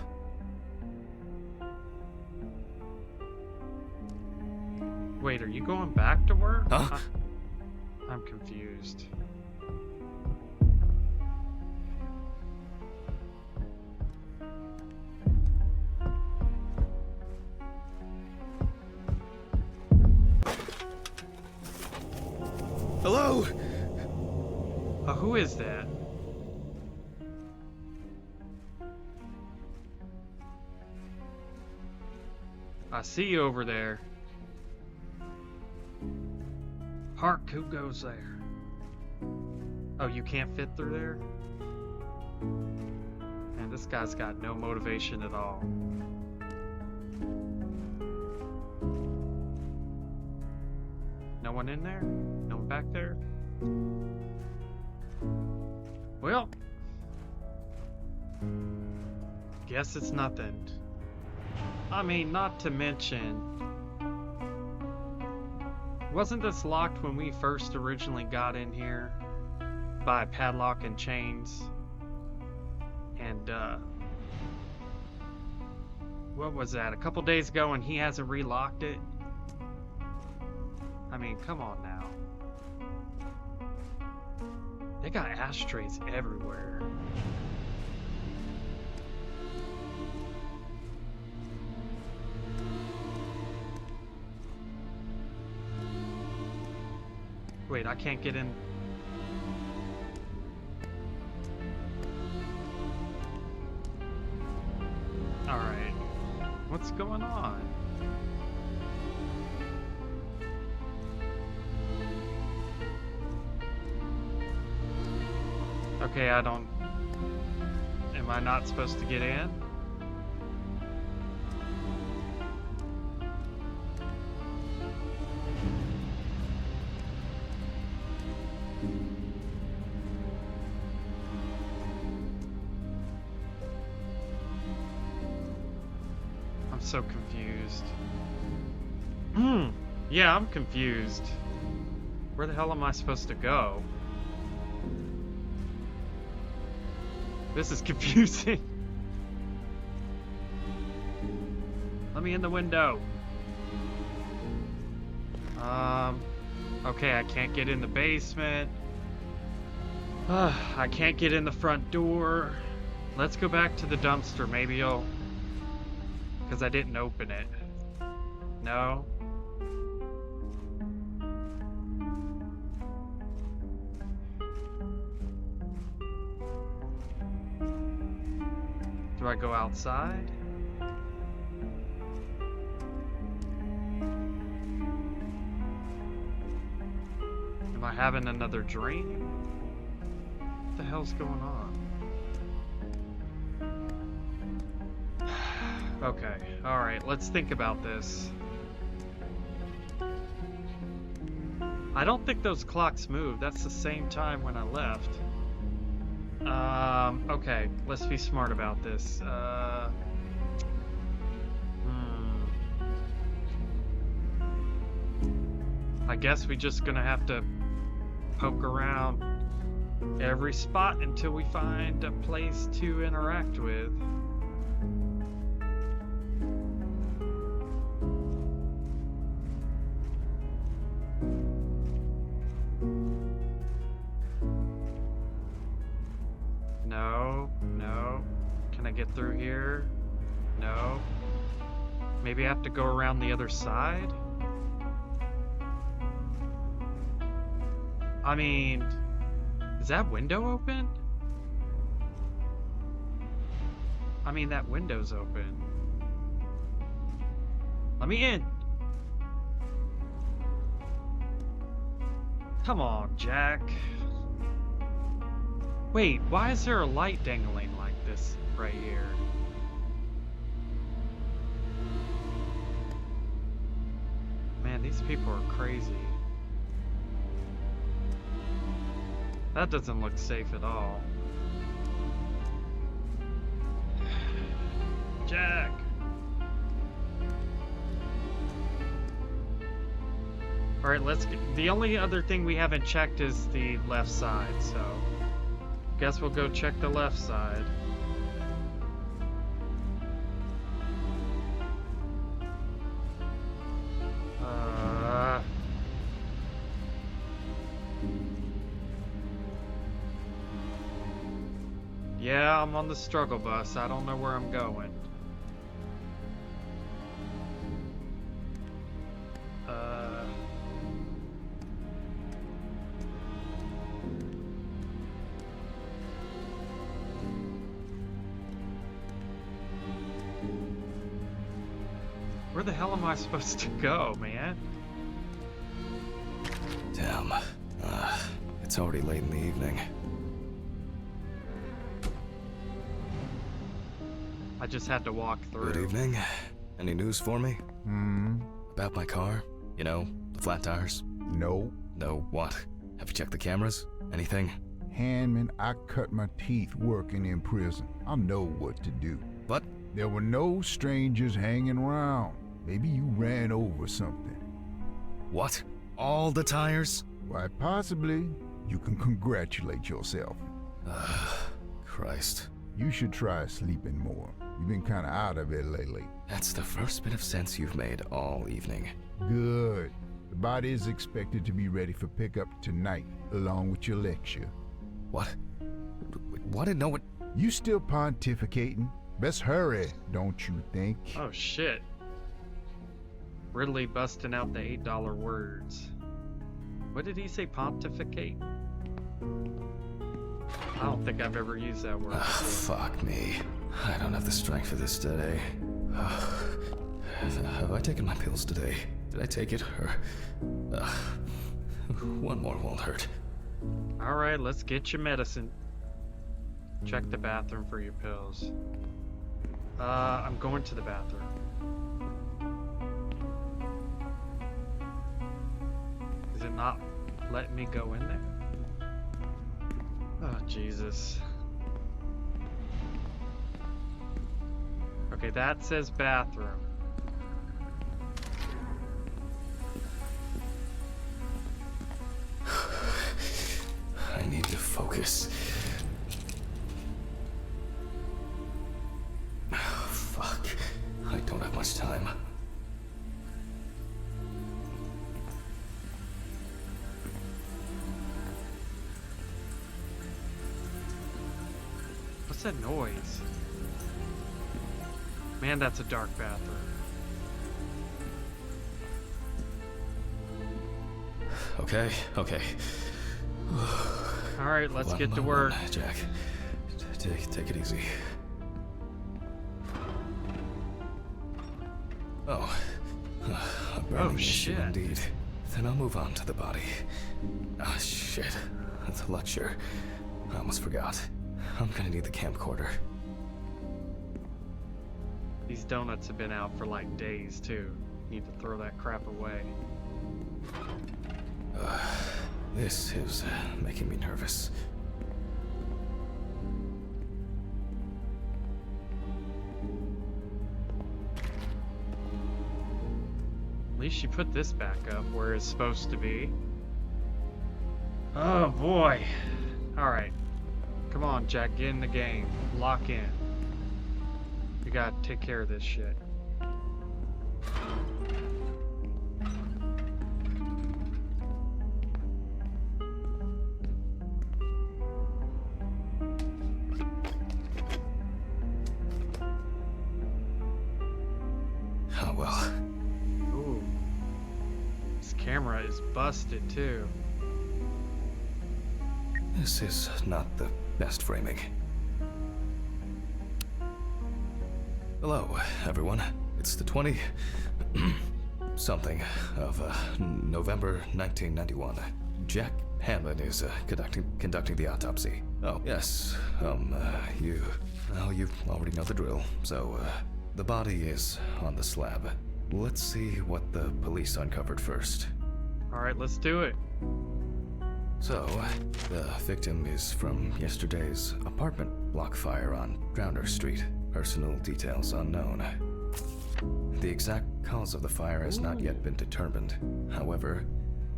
Wait, are you going back to work? Huh? I'm confused. Hello? Oh, who is that? I see you over there. Hark, who goes there? Oh, you can't fit through there? Man, this guy's got no motivation at all. No one in there? No one back there? Well, guess it's nothing. I mean, not to mention, wasn't this locked when we first originally got in here by padlock and chains? And what was that? A couple days ago, and he hasn't relocked it? I mean, come on now. They got ashtrays everywhere. Wait, I can't get in. Alright. What's going on? Okay, I don't... Am I not supposed to get in? I'm so confused. Yeah, I'm confused. Where the hell am I supposed to go? This is confusing. Let me in the window. Okay, I can't get in the basement. I can't get in the front door. Let's go back to the dumpster. Maybe I'll... Because I didn't open it. No. Do I go outside? Am I having another dream? What the hell's going on? Okay, alright, let's think about this. I don't think those clocks moved. That's the same time when I left. Okay, let's be smart about this. I guess we just gonna have to poke around every spot until we find a place to interact with. No. Can I get through here? No. Maybe I have to go around the other side? I mean, is that window open? I mean, that window's open. Let me in. Come on, Jack. Wait, why is there a light dangling like this right here? Man, these people are crazy. That doesn't look safe at all. Jack! Alright, let's get... The only other thing we haven't checked is the left side, so... Guess we'll go check the left side. Yeah, I'm on the struggle bus. I don't know where I'm going. Where the hell am I supposed to go, man? Damn. It's already late in the evening. I just had to walk through. Good evening. Any news for me? About my car? You know, the flat tires? No. No, what? Have you checked the cameras? Anything? Handman, I cut my teeth working in prison. I know what to do. What? There were no strangers hanging around. Maybe you ran over something. What? All the tires? Why, possibly. You can congratulate yourself. Christ. You should try sleeping more. You've been kind of out of it lately. That's the first bit of sense you've made all evening. Good. The body is expected to be ready for pickup tonight, along with your lecture. What? What? No, what? You still pontificating? Best hurry, don't you think? Oh shit. Ridley busting out the $8 words. What did he say, pontificate? I don't think I've ever used that word before. Fuck me. I don't have the strength for this today. Have I taken my pills today? Did I take it? Or... one more won't hurt. Alright, let's get your medicine. Check the bathroom for your pills. I'm going to the bathroom. Is it not letting me go in there? Oh, Jesus. Okay, that says bathroom. I need to focus. Oh, fuck. I don't have much time. What's that noise? Man, that's a dark bathroom. Okay, okay. Alright, let's One get to by work. one, Jack. Take it easy. Oh. A burning issue shit. indeed. Then I'll move on to the body. Ah, shit. The lecture. I almost forgot. I'm gonna need the camcorder. These donuts have been out for like days, too. Need to throw that crap away. This is making me nervous. At least you put this back up where it's supposed to be. Oh boy. Alright. Come on, Jack, get in the game. Lock in. We gotta take care of this shit. Oh well. Ooh. This camera is busted too. This is not the best framing. Hello, everyone. It's the 20... something of November 1991. Jack Hammond is conducting the autopsy. Oh, yes. You already know the drill. So, the body is on the slab. Let's see what the police uncovered first. All right, let's do it. So, the victim is from yesterday's apartment block fire on Drowner Street. Personal details unknown. The exact cause of the fire has not yet been determined. However,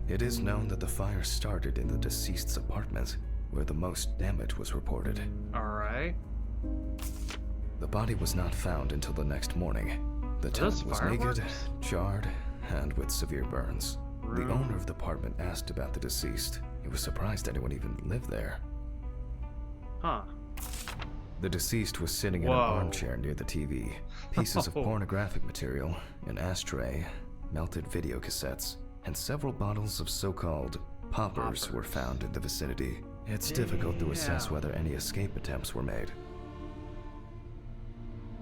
it is known that the fire started in the deceased's apartment, where the most damage was reported. All right. The body was not found until the next morning. The tenant was naked, charred, and with severe burns. The owner of the apartment asked about the deceased. He was surprised anyone even lived there. Huh. The deceased was sitting in an armchair near the TV. Pieces of pornographic material, an ashtray, melted video cassettes, and several bottles of so-called poppers were found in the vicinity. It's difficult to assess whether any escape attempts were made.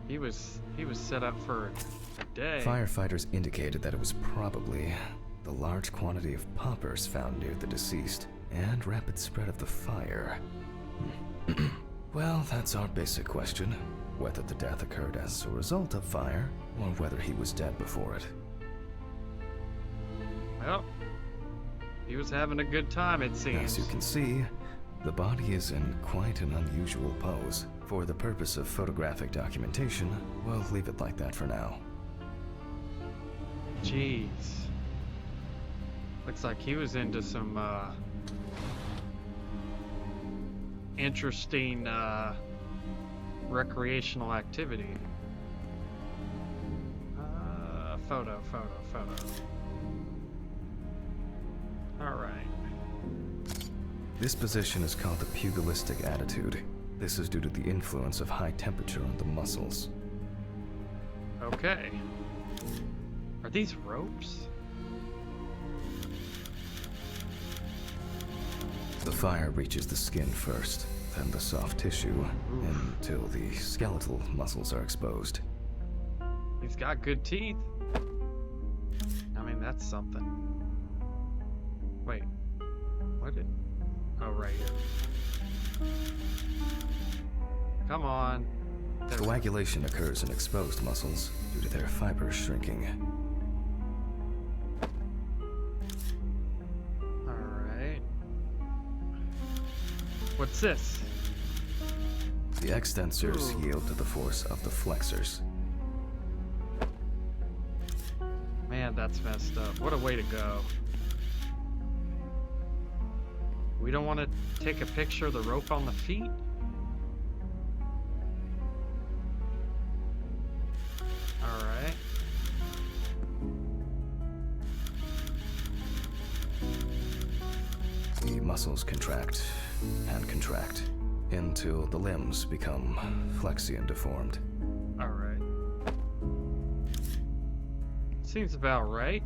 He was set up for a day. Firefighters indicated that it was probably the large quantity of poppers found near the deceased and rapid spread of the fire. Well, that's our basic question. Whether the death occurred as a result of fire, or whether he was dead before it. Well, he was having a good time, it seems. As you can see, the body is in quite an unusual pose. For the purpose of photographic documentation, we'll leave it like that for now. Jeez. Looks like he was into some, interesting, recreational activity. Photo. Alright. This position is called the pugilistic attitude. This is due to the influence of high temperature on the muscles. Okay. Are these ropes? The fire reaches the skin first, then the soft tissue, until the skeletal muscles are exposed. He's got good teeth. I mean, that's something. Wait. What did... Oh, right here. Come on. There we go. Coagulation occurs in exposed muscles due to their fibers shrinking. Alright. What's this? The extensors yield to the force of the flexors. Man, that's messed up. What a way to go. We don't want to take a picture of the rope on the feet? Alright. The muscles contract and contract until the limbs become flexy and deformed. Alright. Seems about right.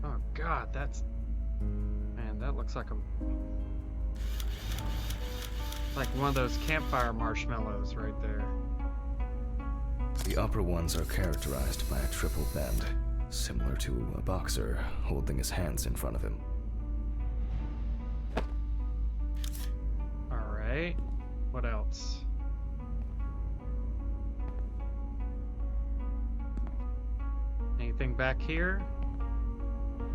Oh god, that's... Man, that looks like a... Like one of those campfire marshmallows right there. The upper ones are characterized by a triple bend, similar to a boxer holding his hands in front of him. Alright. What else? Anything back here?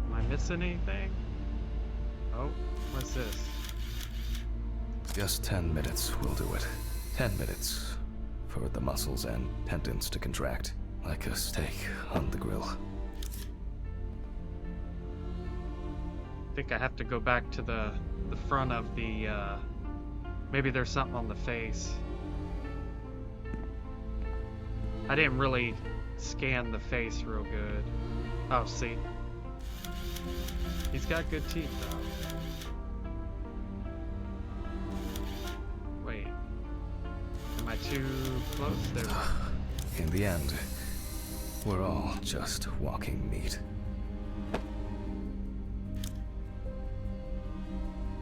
Am I missing anything? Oh, what's this? Just 10 minutes will do it. 10 minutes for the muscles and tendons to contract, like a steak on the grill. I think I have to go back to the front of the, maybe there's something on the face. I didn't really scan the face real good. Oh, see. He's got good teeth, though. Wait. Am I too close? There we go. In the end, we're all just walking meat.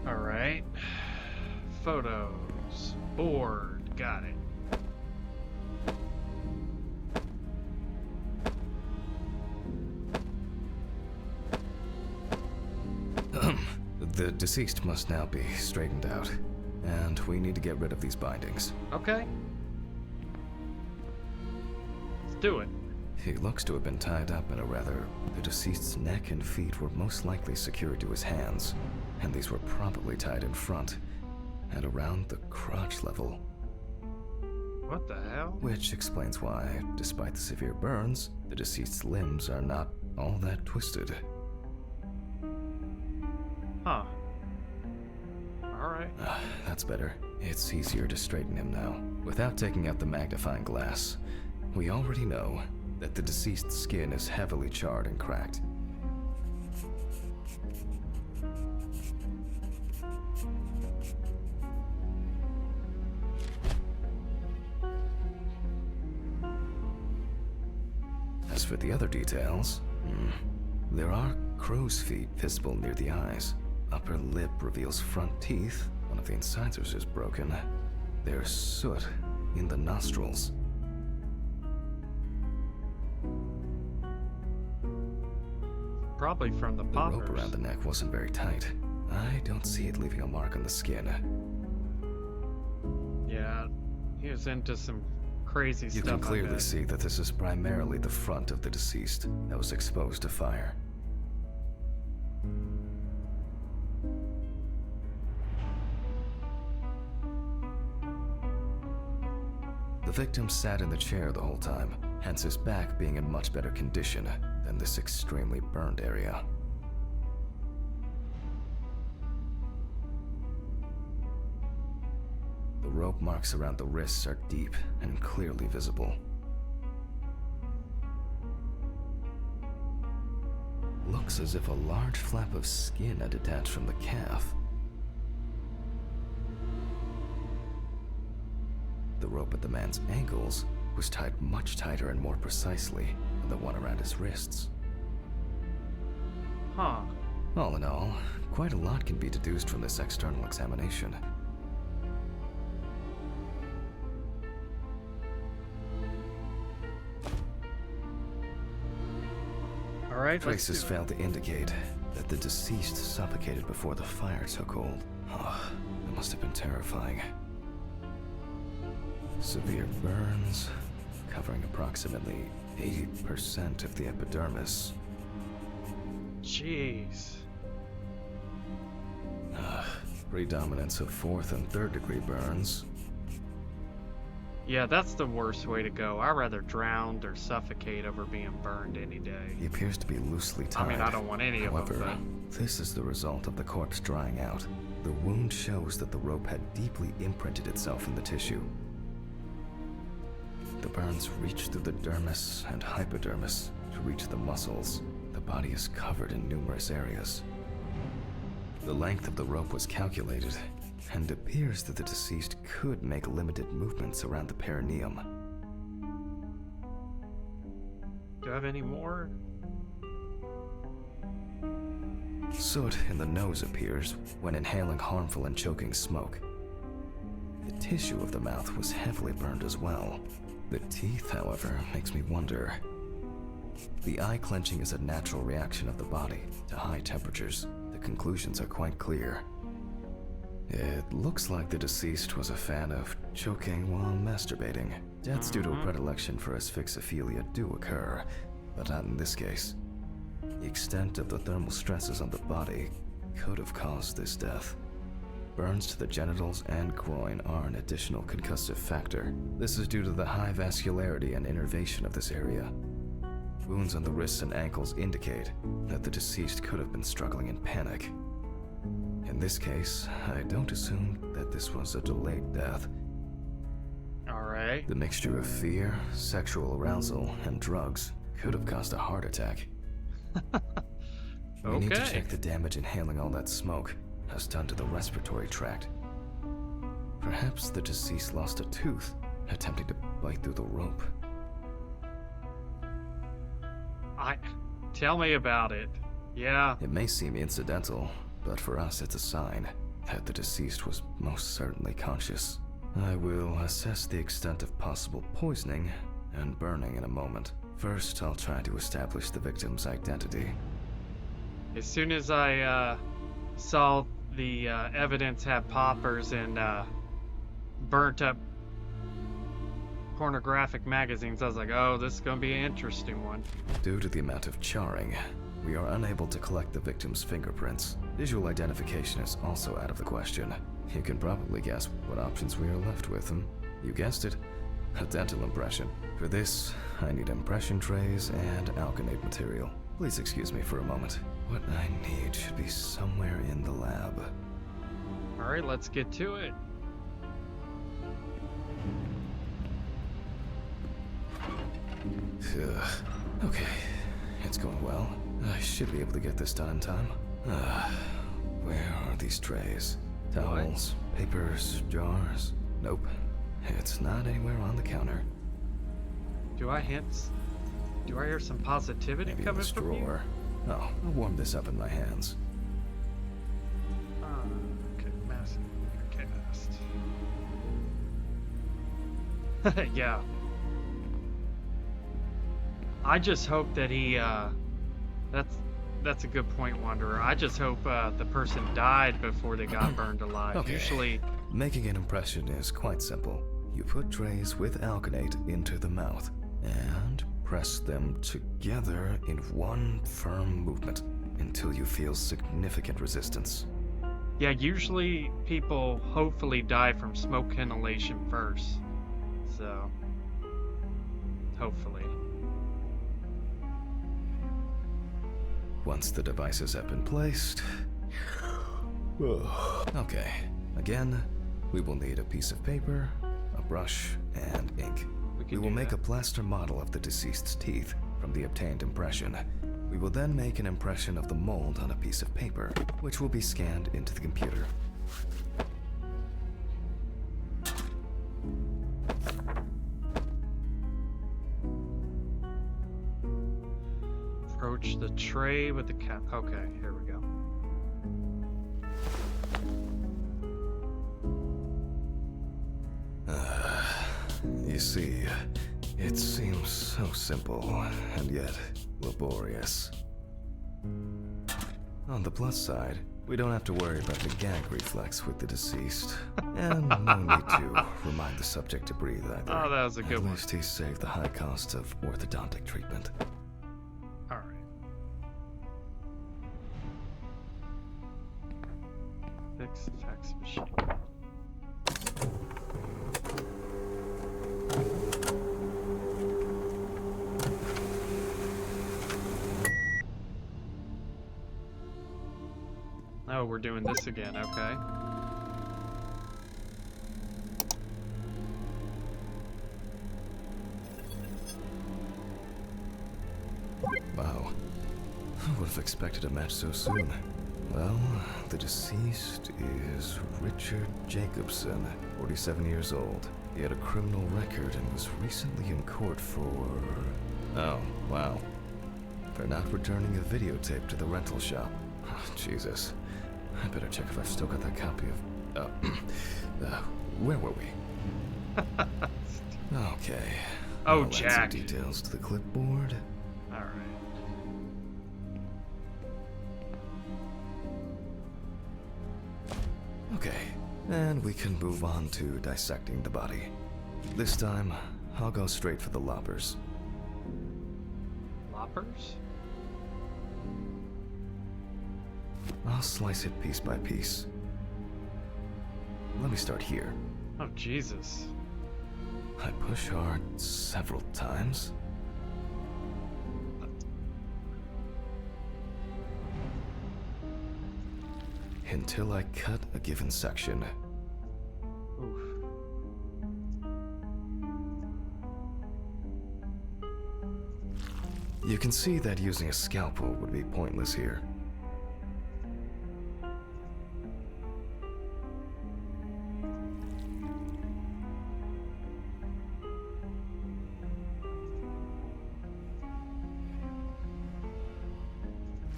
Alright. Photos. Board. Got it. deceased must now be straightened out, and we need to get rid of these bindings. Okay. Let's do it. He looks to have been tied up in a the deceased's neck and feet were most likely secured to his hands, and these were probably tied in front and around the crotch level. What the hell? Which explains why, despite the severe burns, the deceased's limbs are not all that twisted. Huh. Alright. That's better. It's easier to straighten him now. Without taking out the magnifying glass, we already know that the deceased's skin is heavily charred and cracked. As for the other details, there are crow's feet visible near the eyes. Upper lip reveals front teeth. One of the incisors is broken. There's soot in the nostrils. Probably from the The poppers. rope around the neck wasn't very tight. I don't see it leaving a mark on the skin. Yeah, he was into some crazy You stuff. can I clearly bet. see that this is primarily the front of the deceased that was exposed to fire. The victim sat in the chair the whole time, hence his back being in much better condition than this extremely burned area. The rope marks around the wrists are deep and clearly visible. Looks as if a large flap of skin had detached from the calf. The rope at the man's ankles was tied much tighter and more precisely than the one around his wrists. Huh. All in all, quite a lot can be deduced from this external examination. Alright, let's Traces do it. failed to indicate that the deceased suffocated before the fire took hold. Oh, it must have been terrifying. Severe burns, covering approximately 80% of the epidermis. Jeez. Predominance of 4th and 3rd degree burns. Yeah, that's the worst way to go. I'd rather drown or suffocate over being burned any day. He appears to be loosely tied. I mean, I don't want any However, of them, this is the result of the corpse drying out. The wound shows that the rope had deeply imprinted itself in the tissue. The burns reach through the dermis and hypodermis to reach the muscles. The body is covered in numerous areas. The length of the rope was calculated, and appears that the deceased could make limited movements around the perineum. but do I have any more? Soot in the nose appears when inhaling harmful and choking smoke. The tissue of the mouth was heavily burned as well. The teeth, however, makes me wonder. The eye clenching is a natural reaction of the body to high temperatures. The conclusions are quite clear. It looks like the deceased was a fan of choking while masturbating. Deaths due to a predilection for asphyxophilia do occur, but not in this case. The extent of the thermal stresses on the body could have caused this death. Burns to the genitals and groin are an additional concussive factor. This is due to the high vascularity and innervation of this area. Wounds on the wrists and ankles indicate that the deceased could have been struggling in panic. In this case, I don't assume that this was a delayed death. Alright. The mixture of fear, sexual arousal, and drugs could have caused a heart attack. We need to Okay. check the damage inhaling all that smoke has done to the respiratory tract. Perhaps the deceased lost a tooth attempting to bite through the rope. Tell me about it. Yeah. It may seem incidental, but for us it's a sign that the deceased was most certainly conscious. I will assess the extent of possible poisoning and burning in a moment. First, I'll try to establish the victim's identity. As soon as I saw the evidence had poppers and burnt up pornographic magazines. I was like, oh, this is gonna be an interesting one. Due to the amount of charring, we are unable to collect the victim's fingerprints. Visual identification is also out of the question. You can probably guess what options we are left with. You guessed it, a dental impression. For this, I need impression trays and alkanate material. Please excuse me for a moment. What I need should be somewhere in the lab. Alright, let's get to it. Okay, it's going well. I should be able to get this done in time. Where are these trays? Towels, papers, jars? Nope. It's not anywhere on the counter. Do I hear some positivity Maybe in coming this from you? drawer. Oh, I'll warm this up in my hands. Okay, massive cast. Yeah. I just hope that he, that's a good point, Wanderer. I just hope the person died before they got burned alive. Okay. Usually, Making an impression is quite simple. You put trays with alkanate into the mouth and press them together in one firm movement until you feel significant resistance. yeah, usually people hopefully die from smoke inhalation first. So, hopefully. Once the devices have been placed... Okay, again, we will need a piece of paper, a brush, and ink. We will make a plaster model of the deceased's teeth from the obtained impression. We will then make an impression of the mold on a piece of paper, which will be scanned into the computer. Approach the tray with the cap. Okay, here we go. You see, it seems so simple, and yet laborious. On the plus side, we don't have to worry about the gag reflex with the deceased, and no need to remind the subject to breathe either. Oh, that was a good At one. least he saved the high cost of orthodontic treatment. Alright. Fix fax machine. Oh, we're doing this again, okay. Wow. Who would have expected a match so soon? Well, the deceased is Richard Jacobson, 47 years old. He had a criminal record and was recently in court for... Oh, wow. For not returning a videotape to the rental shop. Jesus. I better check if I've still got that copy of... where were we? Okay. Oh, I'll add some Jack. details to the clipboard. Alright. Okay, and we can move on to dissecting the body. This time, I'll go straight for the loppers. Loppers? I'll slice it piece by piece. Let me start here. Oh, Jesus. I push hard several times. Until I cut a given section. Oof. You can see that using a scalpel would be pointless here.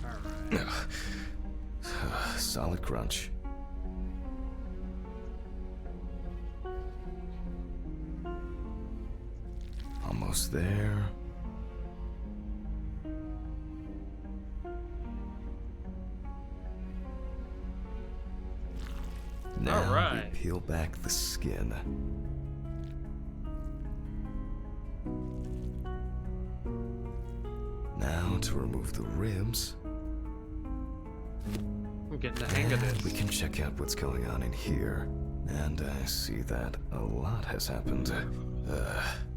Alright. Solid crunch. Almost there. Now Alright. we peel back the skin. Now to remove the ribs. I'm getting the hang of And this. we can check out what's going on in here. And I see that a lot has happened.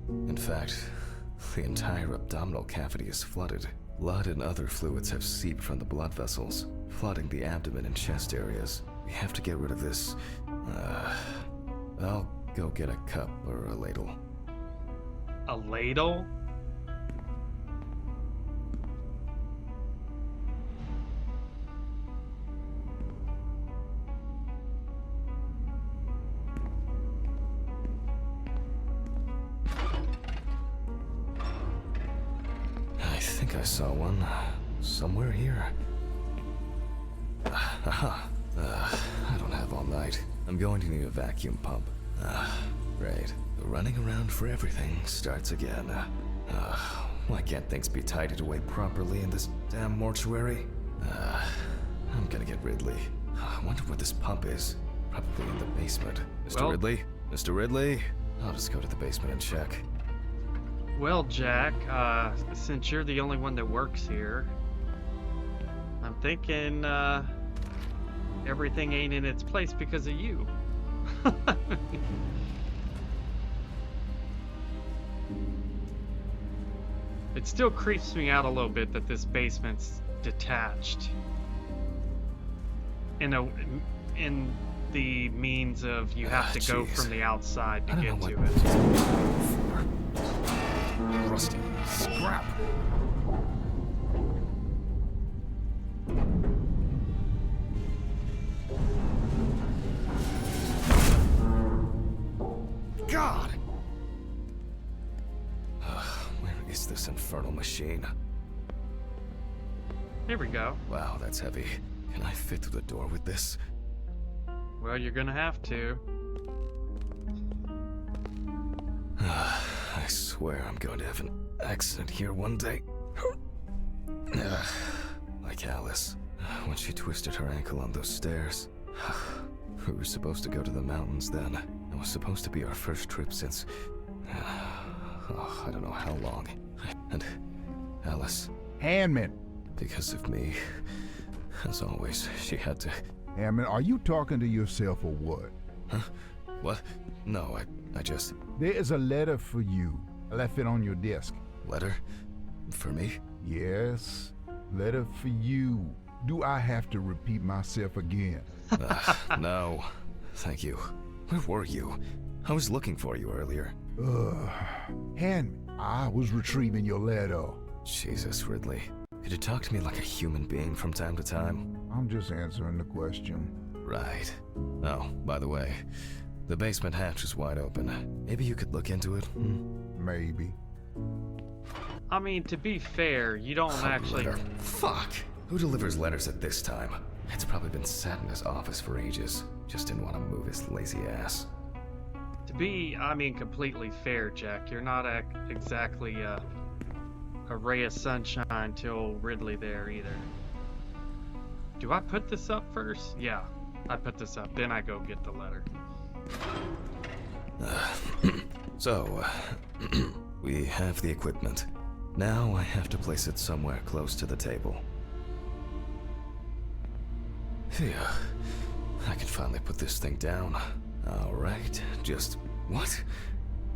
In fact, the entire abdominal cavity is flooded. Blood and other fluids have seeped from the blood vessels, flooding the abdomen and chest areas. We have to get rid of this. I'll go get a cup or a ladle. A ladle? I think I saw one somewhere here. Aha. I don't have all night. I'm going to need a vacuum pump. Great. The running around for everything starts again. Why can't things be tidied away properly in this damn mortuary? I'm gonna get Ridley. I wonder where this pump is. Probably in the basement. Mr. Well- Ridley? Mr. Ridley? I'll just go to the basement and check. Well, Jack, since you're the only one that works here, I'm thinking, everything ain't in its place because of you. It still creeps me out a little bit that this basement's detached. In the means of you have to go Jeez. from the outside to I don't get know to what it. for. Rusty scrap. God! Where is this infernal machine? Here we go. Wow, that's heavy. Can I fit through the door with this? Well, you're gonna have to. I swear I'm going to have an accident here one day. Like Alice, when she twisted her ankle on those stairs. We were supposed to go to the mountains then. It was supposed to be our first trip since... I don't know how long. And Alice, Hammond. because of me, as always, she had to... Hammond, are you talking to yourself or what? Huh? What? No, I just... There is a letter for you. I left it on your desk. Letter? For me? Yes, letter for you. Do I have to repeat myself again? No. Thank you. Where were you? I was looking for you earlier. Hammond, I was retrieving your letter. Jesus, Ridley. Could you talk to me like a human being from time to time? I'm just answering the question. Right. Oh, by the way, the basement hatch is wide open. Maybe you could look into it? Maybe. I mean, to be fair, you don't actually... Letter. Fuck! Who delivers letters at this time? It's probably been sat in his office for ages. Just didn't want to move his lazy ass. To be, I mean, completely fair, Jack, you're not exactly a ray of sunshine till Ridley there either. Do I put this up first? Yeah, I put this up. Then I go get the letter. So, we have the equipment. Now I have to place it somewhere close to the table. Phew. I can finally put this thing down. Alright, just... What?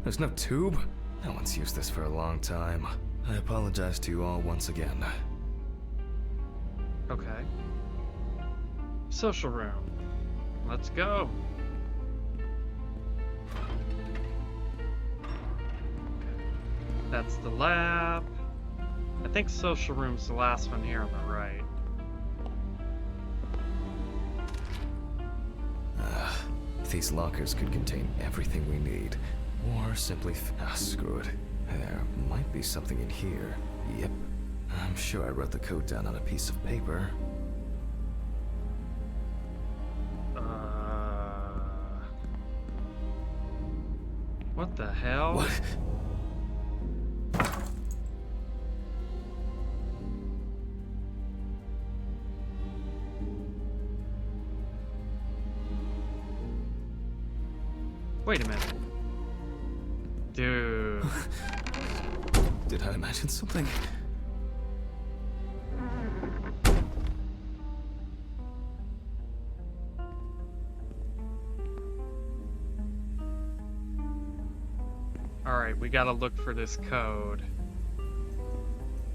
There's no tube? No one's used this for a long time. I apologize to you all once again. Okay. Social room. Let's go. That's the lab. I think social room's the last one here on the right. These lockers could contain everything we need. Or simply screw it. There might be something in here. Yep. I'm sure I wrote the code down on a piece of paper. What the hell? What? Wait a minute. Dude. Did I imagine something? Alright, we gotta look for this code.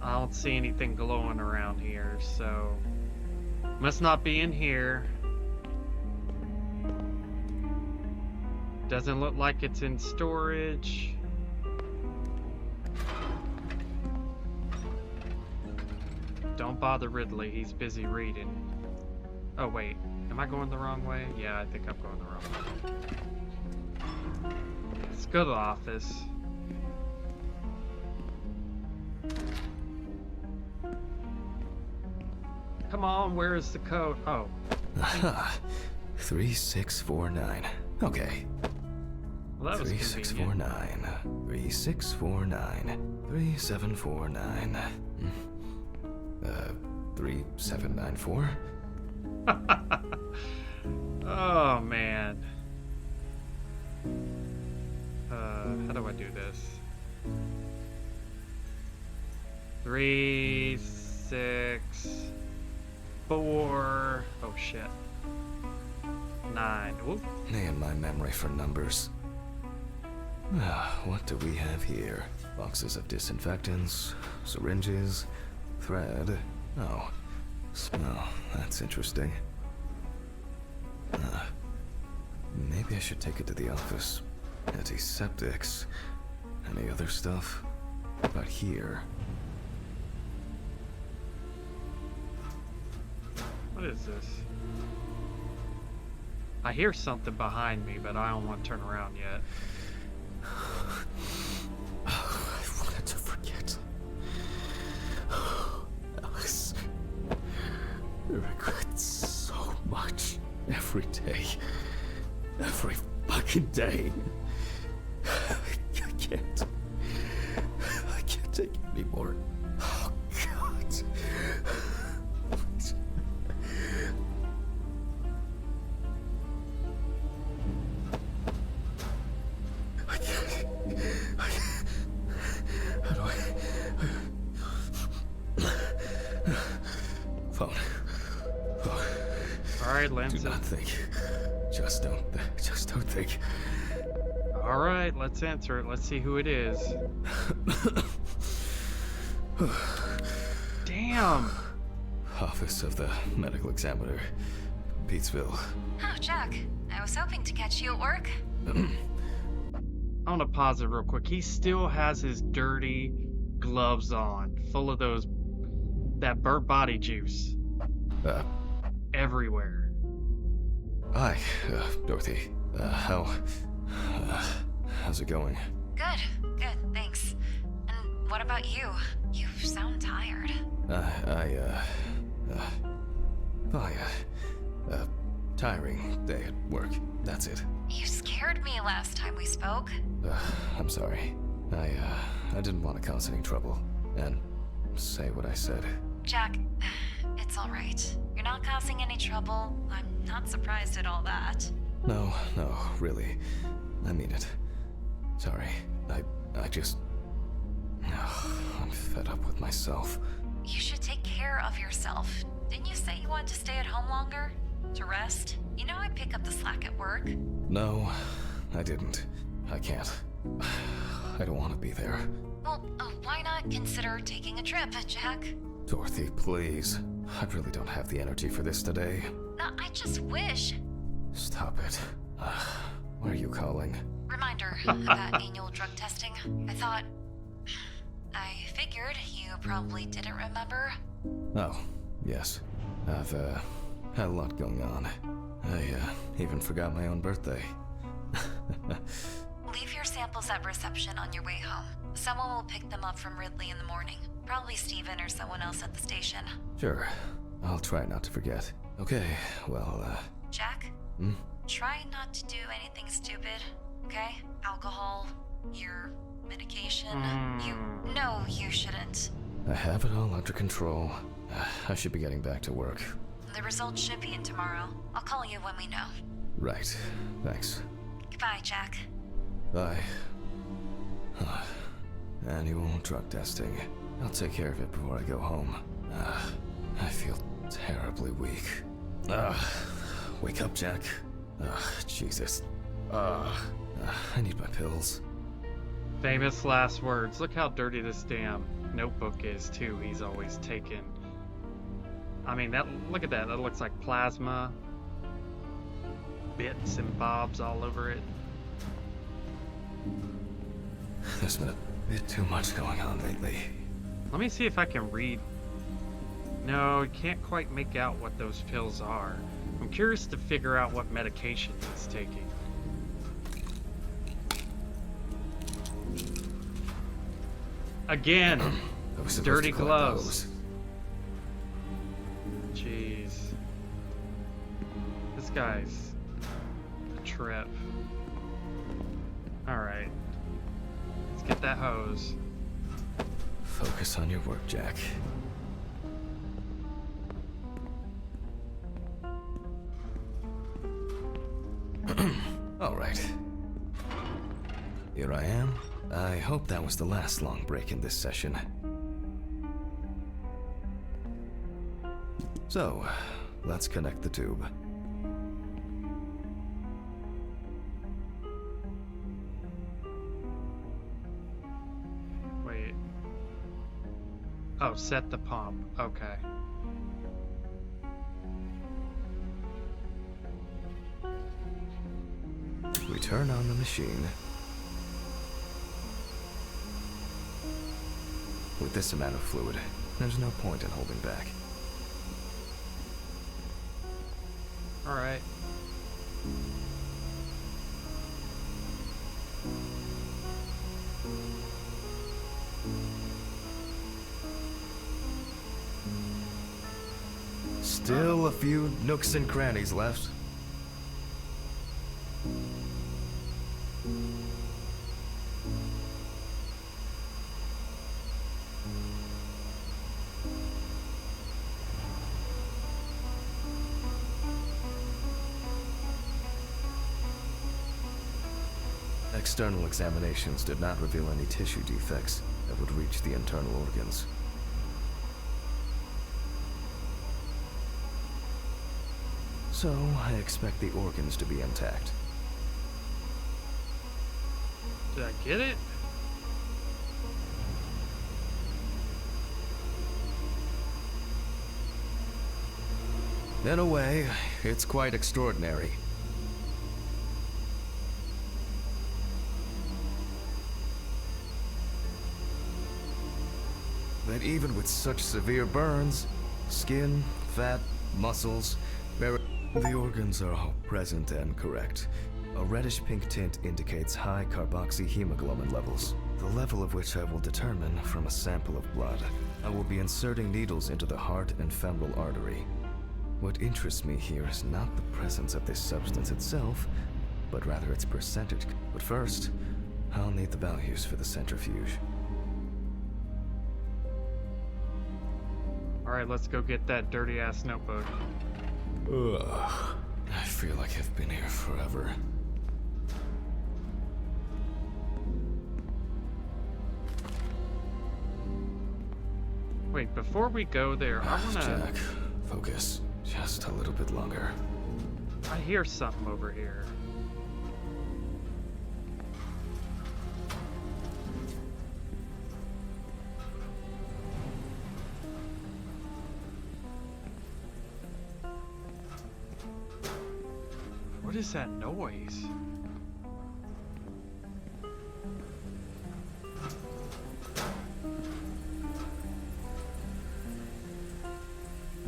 I don't see anything glowing around here, so... Must not be in here. Doesn't look like it's in storage. Don't bother Ridley, he's busy reading. Oh wait, am I going the wrong way? Yeah, I think I'm going the wrong way. Let's go to the office. Come on, where is the code? Oh. Aha. 3649. Okay. Well, that was 3649. 3649. 3749. 3794. Oh man. How do I do this? 3, 6, 4. Oh shit. 9. Whoop. Man, my memory for numbers. What do we have here? Boxes of disinfectants, syringes, thread. Oh, smell. That's interesting. Maybe I should take it to the office. Antiseptics. Any other stuff? But here. What is this? I hear something behind me, but I don't want to turn around yet. I wanted to forget. Alex, I regret so much. Every day. Every fucking day. I can't take it anymore. Oh, God. I can't. How do I? Phone. Alright, Do Lance. not think. Just don't think. Alright, let's answer it. Let's see who it is. Damn! Office of the Medical Examiner, Peatsville. Oh, Jack. I was hoping to catch you at work. I want to pause it real quick. He still has his dirty gloves on, full of that burnt body juice. Everywhere. Hi, Dorothy. How's it going? Good, thanks. And what about you? You sound tired. Tiring day at work. That's it. You scared me last time we spoke. I'm sorry. I didn't want to cause any trouble and say what I said. Jack, it's alright. You're not causing any trouble. I'm not surprised at all that. No, really. I mean it. Sorry. I just... I'm fed up with myself. You should take care of yourself. Didn't you say you wanted to stay at home longer? To rest? You know I pick up the slack at work. No, I didn't. I can't. I don't want to be there. Well, why not consider taking a trip, Jack? Dorothy, please. I really don't have the energy for this today. No, I just wish. Stop it. Why are you calling? Reminder about annual drug testing. I figured you probably didn't remember. Oh, yes. I've, had a lot going on. I, even forgot my own birthday. Leave your samples at reception on your way home. Someone will pick them up from Ridley in the morning. Probably Steven or someone else at the station. Sure. I'll try not to forget. Okay, well, Jack? Try not to do anything stupid, okay? Alcohol, your medication. No, you shouldn't. I have it all under control. I should be getting back to work. The results should be in tomorrow. I'll call you when we know. Right. Thanks. Goodbye. Goodbye, Jack. Bye. Annual drug testing. I'll take care of it before I go home. I feel terribly weak. Wake up, Jack. Jesus. I need my pills. Famous last words. Look how dirty this damn notebook is, too. He's always taken. I mean, look at that. That looks like plasma. Bits and bobs all over it. There's been a bit too much going on lately. Let me see if I can read. No, I can't quite make out what those pills are. I'm curious to figure out what medication he's taking. Again, I was supposed dirty to collect gloves. those. Jeez. This guy's a trip. Alright. Let's get that hose. Focus on your work, Jack. All right. Here I am. I hope that was the last long break in this session. So, let's connect the tube. Wait. Oh, set the pump. Okay. We turn on the machine. With this amount of fluid, there's no point in holding back. Alright. Still a few nooks and crannies left. External examinations did not reveal any tissue defects that would reach the internal organs. So, I expect the organs to be intact. Did I get it? In a way, it's quite extraordinary. That even with such severe burns, skin, fat, muscles, the organs are all present and correct. A reddish-pink tint indicates high carboxyhemoglobin levels, the level of which I will determine from a sample of blood. I will be inserting needles into the heart and femoral artery. What interests me here is not the presence of this substance itself, but rather its percentage. But first, I'll need the values for the centrifuge. Alright, let's go get that dirty ass notebook. Ugh. I feel like I've been here forever. Wait, before we go there, I wanna... Jack, focus. Just a little bit longer. I hear something over here. What is that noise?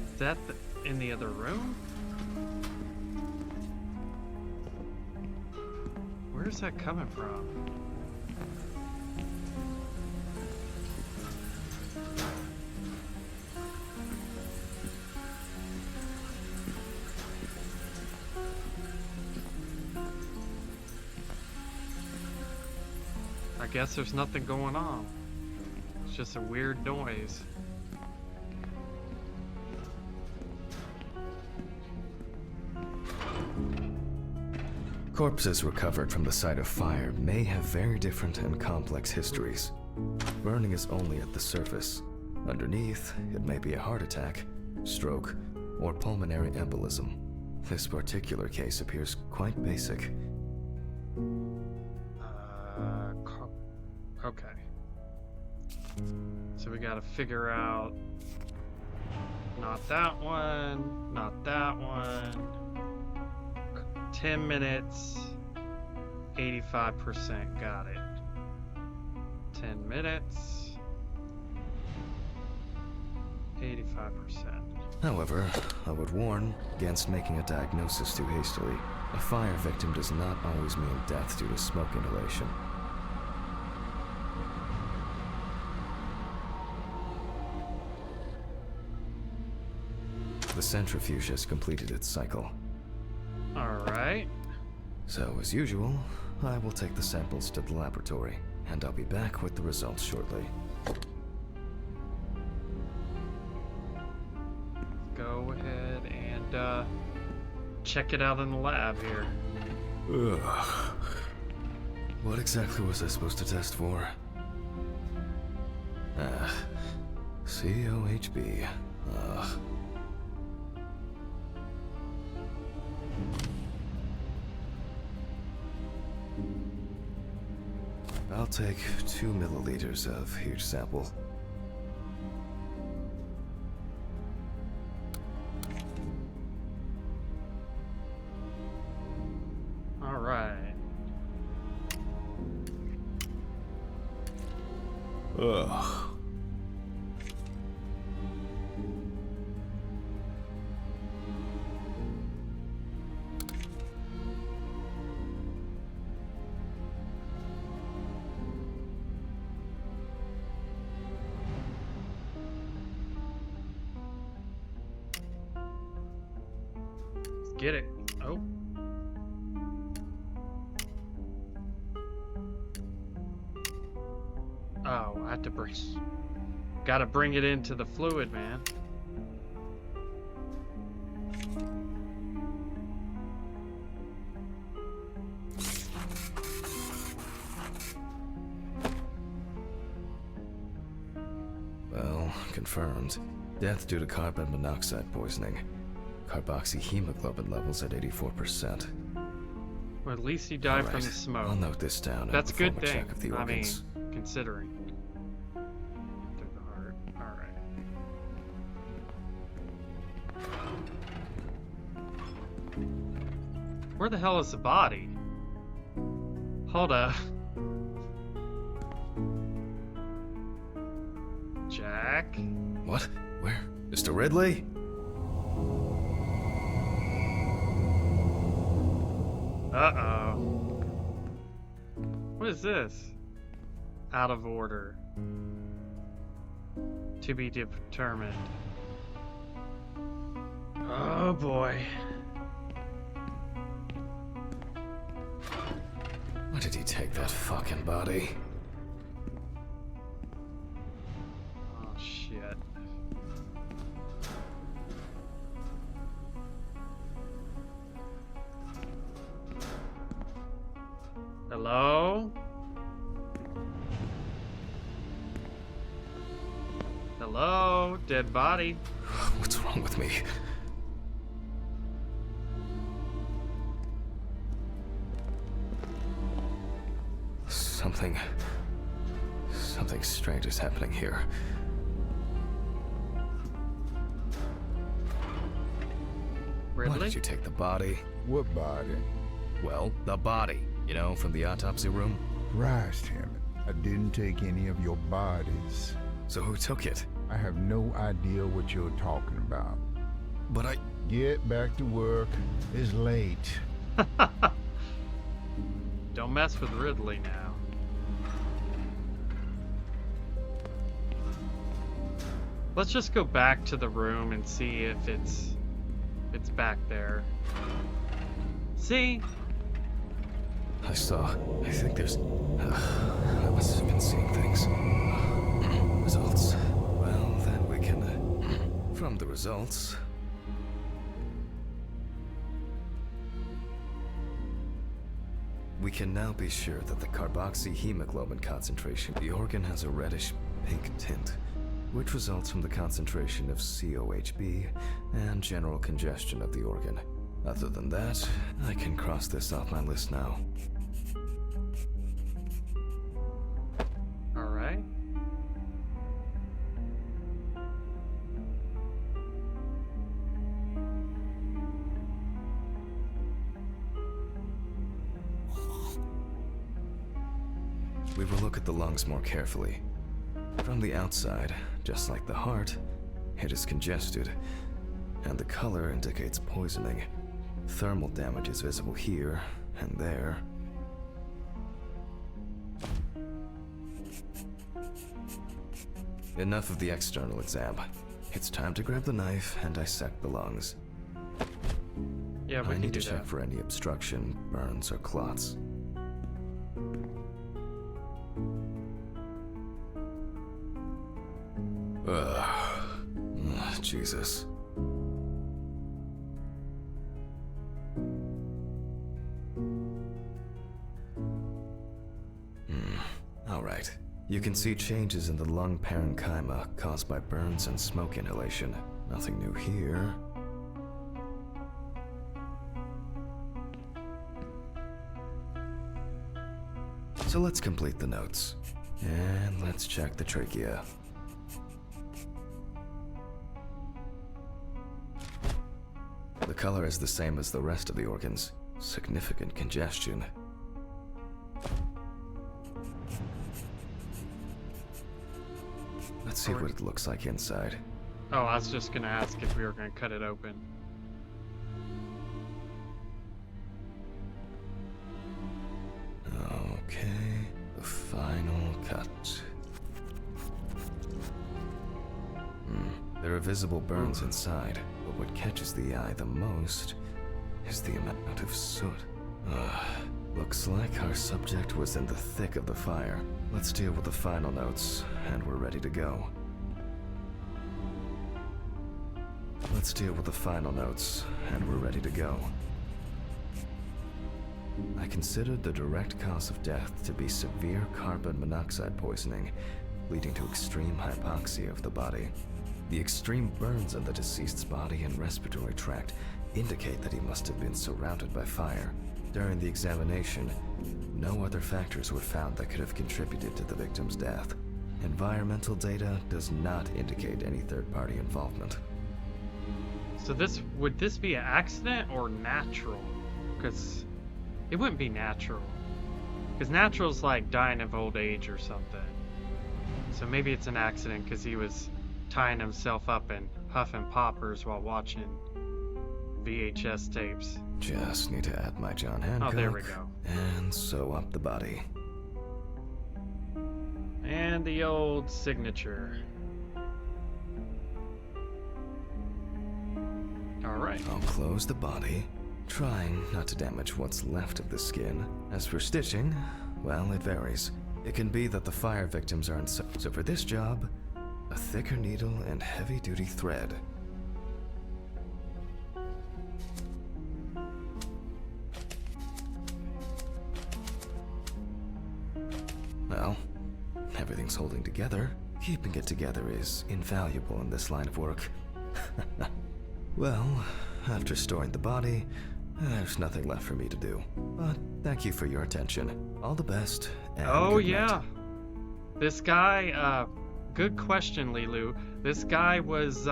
Is that in the other room? Where's that coming from? I guess there's nothing going on. It's just a weird noise. Corpses recovered from the site of fire may have very different and complex histories. Burning is only at the surface. Underneath, it may be a heart attack, stroke, or pulmonary embolism. This particular case appears quite basic. Okay. So we gotta figure out... Not that one, not that one. 10 minutes, 85%, got it. 10 minutes, 85%. However, I would warn against making a diagnosis too hastily. A fire victim does not always mean death due to smoke inhalation. The centrifuge has completed its cycle. Alright. So, as usual, I will take the samples to the laboratory, and I'll be back with the results shortly. Go ahead and check it out in the lab here. Ugh. What exactly was I supposed to test for? COHB. Ugh. I'll take 2 milliliters of each sample. All right. Ugh. Get it. Oh. Oh, I had to bring... Gotta bring it into the fluid, man. Well, confirmed. Death due to carbon monoxide poisoning. Carboxyhemoglobin levels at 84%. Well, at least he died from Alright, the smoke. I'll note this down That's a and good perform a thing. check of the I mean, organs. considering. Through the heart. Alright. Where the hell is the body? Hold up. Jack? What? Where? Mr. Ridley? Uh-oh. What is this? Out of order. To be determined. Oh boy. Why did he take that fucking body? Oh shit. Hello? Hello? Dead body? What's wrong with me? Something strange is happening here. Why Ridley? did you take the body? What body? Well, the body. You know, from the autopsy room? Christ, Hammond. I didn't take any of your bodies. So who took it? I have no idea what you're talking about. But I... Get back to work. It's late. Don't mess with Ridley now. Let's just go back to the room and see if it's back there. See? I think there's... I must have been seeing things. Results. Well, then we can... from the results... We can now be sure that the carboxyhemoglobin concentration of the organ has a reddish pink tint, which results from the concentration of COHB and general congestion of the organ. Other than that, I can cross this off my list now. All right. We will look at the lungs more carefully. From the outside, just like the heart, it is congested, and the color indicates poisoning. Thermal damage is visible here and there. Enough of the external exam. It's time to grab the knife and dissect the lungs. Yeah, we I can need do to check that. for any obstruction, burns, or clots. Jesus. Alright. You can see changes in the lung parenchyma caused by burns and smoke inhalation. Nothing new here. So let's complete the notes. And let's check the trachea. The color is the same as the rest of the organs. Significant congestion. Let's see what it looks like inside. Oh, I was just gonna ask if we were gonna cut it open. Okay, the final cut. There are visible burns inside, but what catches the eye the most is the amount of soot. Looks like our subject was in the thick of the fire. Let's deal with the final notes, and we're ready to go. Let's deal with the final notes, and we're ready to go. I considered the direct cause of death to be severe carbon monoxide poisoning, leading to extreme hypoxia of the body. The extreme burns on the deceased's body and respiratory tract indicate that he must have been surrounded by fire. During the examination, no other factors were found that could have contributed to the victim's death. Environmental data does not indicate any third-party involvement. So would this be an accident or natural? Because it wouldn't be natural. Because natural's like dying of old age or something. So maybe it's an accident because he was tying himself up and huffing poppers while watching VHS tapes. Just need to add my John Hancock. Oh, there we go. And sew up the body. And the old signature. Alright. I'll close the body, trying not to damage what's left of the skin. As for stitching, well, it varies. It can be that the fire victims are so for this job, a thicker needle and heavy-duty thread. Well, everything's holding together. Keeping it together is invaluable in this line of work. Well, after storing the body, there's nothing left for me to do. But thank you for your attention. All the best, and Oh, good yeah. night. This guy, good question, Lilu. This guy was,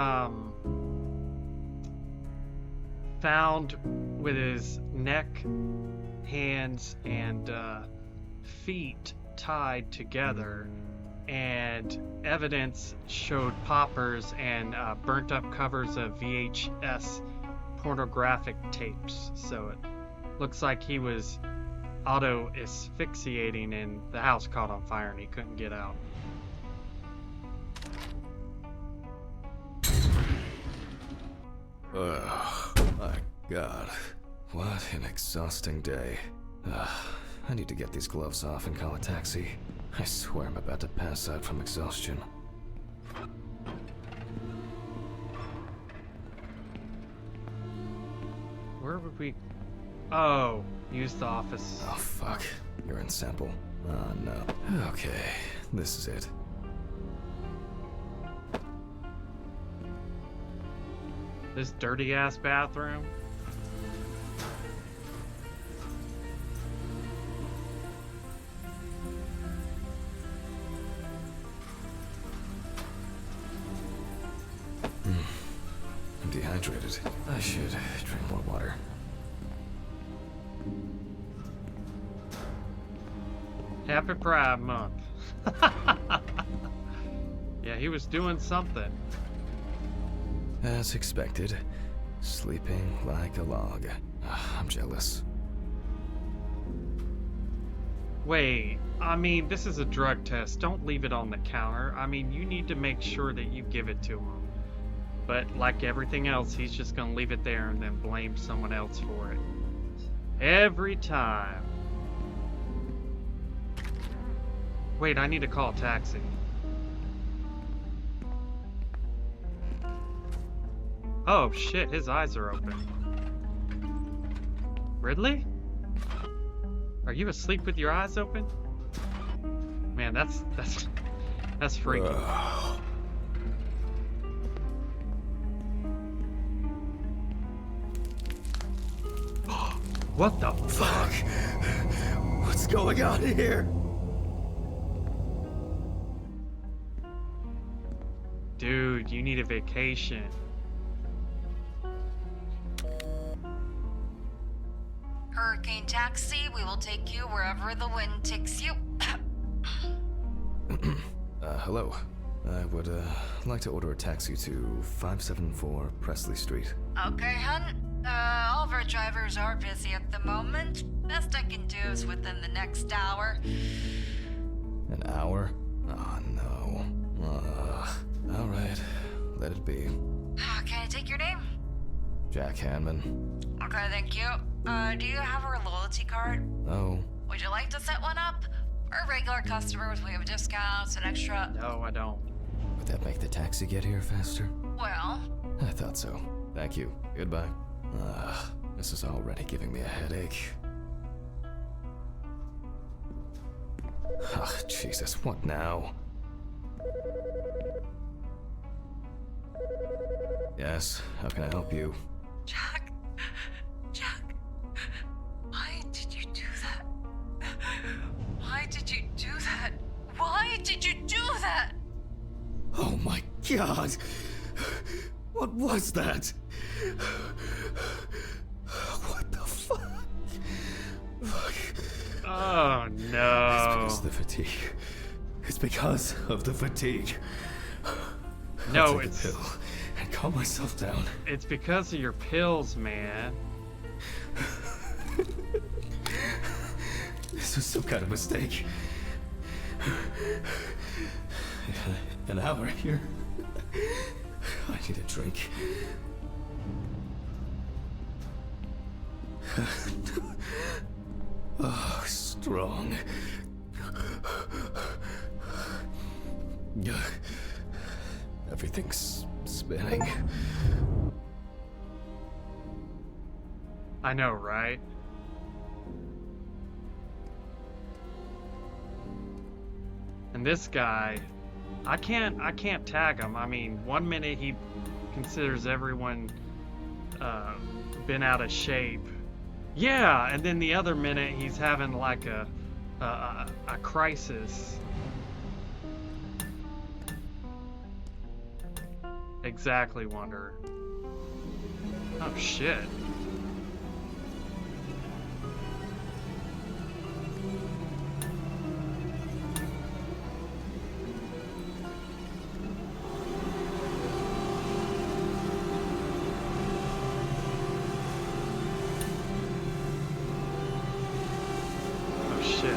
found with his neck, hands, and, feet tied together, and evidence showed poppers and burnt up covers of VHS pornographic tapes. So it looks like he was auto asphyxiating and the house caught on fire and he couldn't get out. Ugh, my God. What an exhausting day. I need to get these gloves off and call a taxi. I swear I'm about to pass out from exhaustion. Where would we... Oh, use the office. Oh, fuck. You're in sample. Oh, no. Okay, this is it. This dirty ass bathroom. I'm dehydrated. I should drink more water. Happy Pride Month. Yeah, he was doing something. As expected, sleeping like a log. I'm jealous. Wait, I mean, this is a drug test. Don't leave it on the counter. I mean, you need to make sure that you give it to him. But like everything else, he's just gonna leave it there and then blame someone else for it. Every time. Wait, I need to call a taxi. Oh shit, his eyes are open. Ridley? Are you asleep with your eyes open? Man, that's freaky. What the fuck? What's going on here? Dude, you need a vacation. Hurricane Taxi, we will take you wherever the wind takes you. Hello. I would, like to order a taxi to 574 Presley Street. Okay, hun. All of our drivers are busy at the moment. Best I can do is within the next hour. An hour? Oh, no. Alright. Let it be. Can I take your name? Jack Hanman. Okay, thank you. Do you have our loyalty card? Oh. Would you like to set one up? For regular customers, we have discounts and extra. No, I don't. Would that make the taxi get here faster? Well, I thought so. Thank you. Goodbye. This is already giving me a headache. Ah, Jesus, what now? Yes, how can I help you? Jack, why did you do that? Why did you do that? Why did you do that? Oh my God! What was that? What the fuck? Oh no. It's because of the fatigue. It's because of the fatigue. No, I'll take it's a pill and calm myself down. It's because of your pills, man. This was some kind of mistake. An hour here. I need a drink. Oh, strong. Everything's spinning. I know, right? And this guy, I can't tag him. I mean, one minute he considers everyone been out of shape. Yeah, and then the other minute he's having like a crisis. Exactly, Wanderer. Oh shit. Oh shit.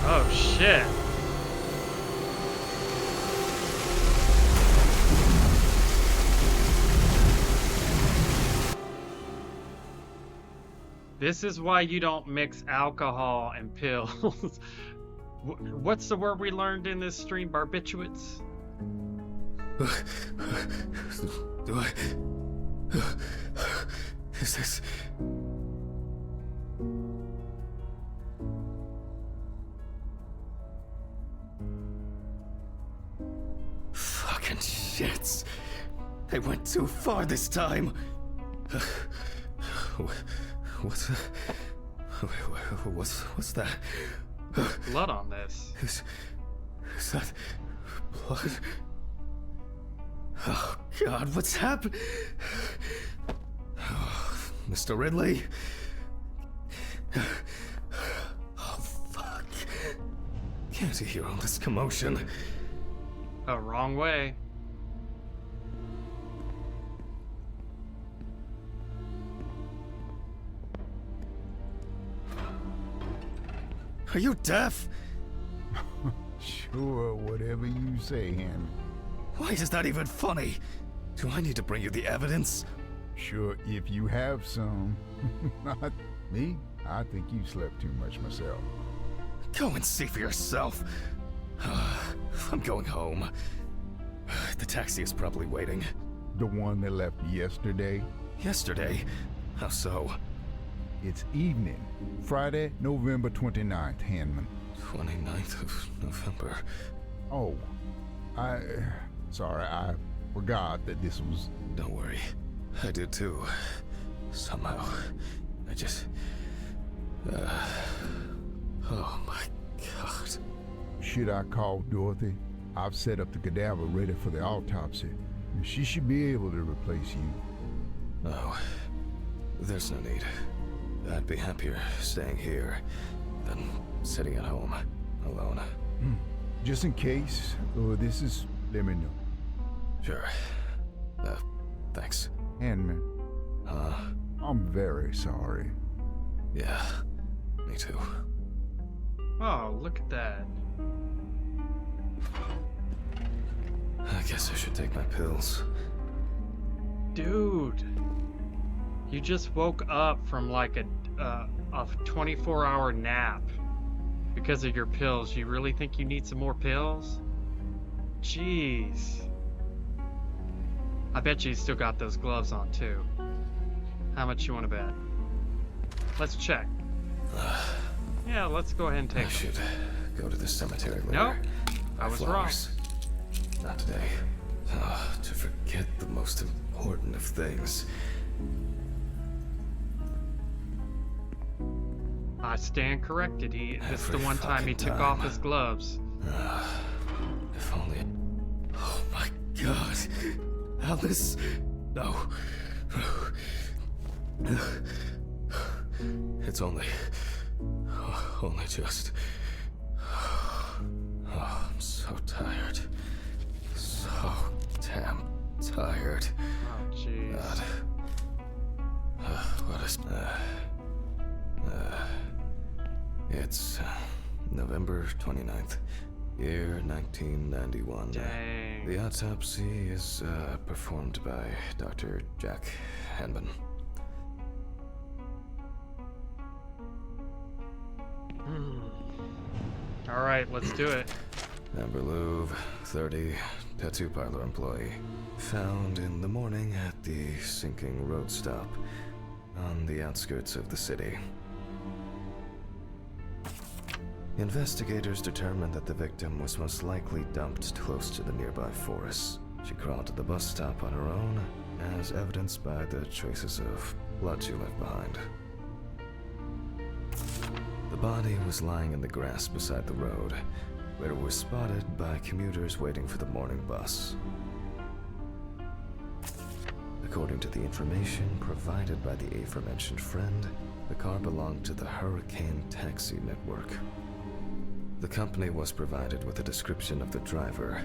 Oh shit. This is why you don't mix alcohol and pills. What's the word we learned in this stream? Barbiturates? Do I... Is this... Fucking shits. I went too far this time. What's that? Blood on this. Is that blood? Oh God, what's happened? Oh, Mr. Ridley? Oh fuck. Can't you hear all this commotion? Oh, wrong way. Are you deaf? Sure, whatever you say, Hanman. Why is that even funny? Do I need to bring you the evidence? Sure, if you have some. Not me. I think you slept too much myself. Go and see for yourself. I'm going home. The taxi is probably waiting. The one that left yesterday? Yesterday? How so? It's evening. Friday, November 29th, Hanman. 29th of November. Oh, sorry, I forgot that this was... Don't worry. I did too. Somehow. I just... Oh my God. Should I call Dorothy? I've set up the cadaver ready for the autopsy. She should be able to replace you. No. There's no need. I'd be happier staying here than sitting at home, alone. Just in case, this is... let me know. Sure. Thanks. Hanman, I'm very sorry. Yeah, me too. Oh, look at that. I guess I should take my pills. Dude. You just woke up from like a 24-hour nap because of your pills. You really think you need some more pills? Jeez. I bet you still got those gloves on too. How much you want to bet? Let's check. Yeah, let's go ahead and take I should go to the cemetery later. Nope, I was wrong. Flowers. Not today. To forget the most important of things. I stand corrected. This is the Every one time he fucking took off time. his gloves. If only... Oh my God. Alice. No. It's only just... Oh, I'm so tired. So damn tired. Oh, jeez. God. What is... It's November 29th, year 1991. Dang. The autopsy is performed by Dr. Jack Hanman. All right, let's do it. Amber Louvre, 30, tattoo parlor employee. Found in the morning at the sinking road stop on the outskirts of the city. Investigators determined that the victim was most likely dumped close to the nearby forest. She crawled to the bus stop on her own, as evidenced by the traces of blood she left behind. The body was lying in the grass beside the road, where it was spotted by commuters waiting for the morning bus. According to the information provided by the aforementioned friend, the car belonged to the Hurricane Taxi Network. The company was provided with a description of the driver.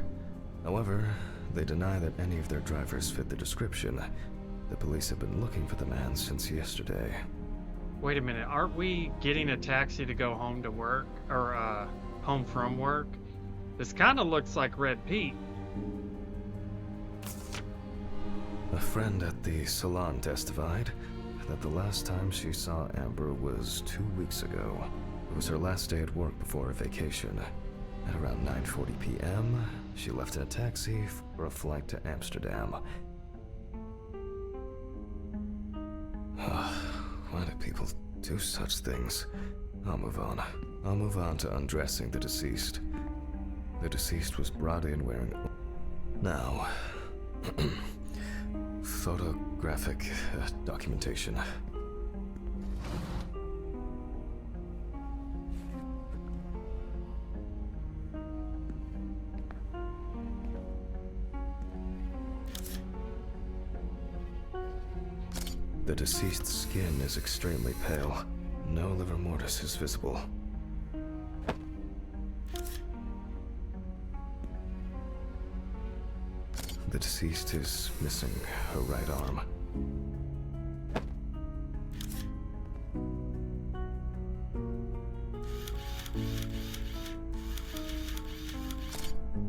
However, they deny that any of their drivers fit the description. The police have been looking for the man since yesterday. Wait a minute, aren't we getting a taxi to go home to work? Or, home from work? This kind of looks like Red Pete. A friend at the salon testified that the last time she saw Amber was 2 weeks ago. It was her last day at work before her vacation. At around 9:40 p.m., she left in a taxi for a flight to Amsterdam. Why do people do such things? I'll move on. I'll move on to undressing the deceased. The deceased was brought in wearing... Now... photographic documentation. The deceased's skin is extremely pale. No livor mortis is visible. The deceased is missing her right arm.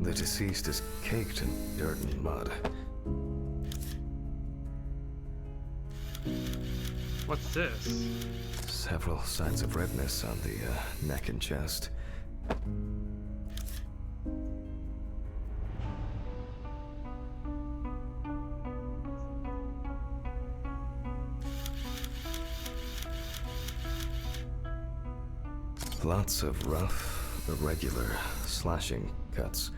The deceased is caked in dirt and mud. What's this? Several signs of redness on the neck and chest. Lots of rough, irregular slashing cuts.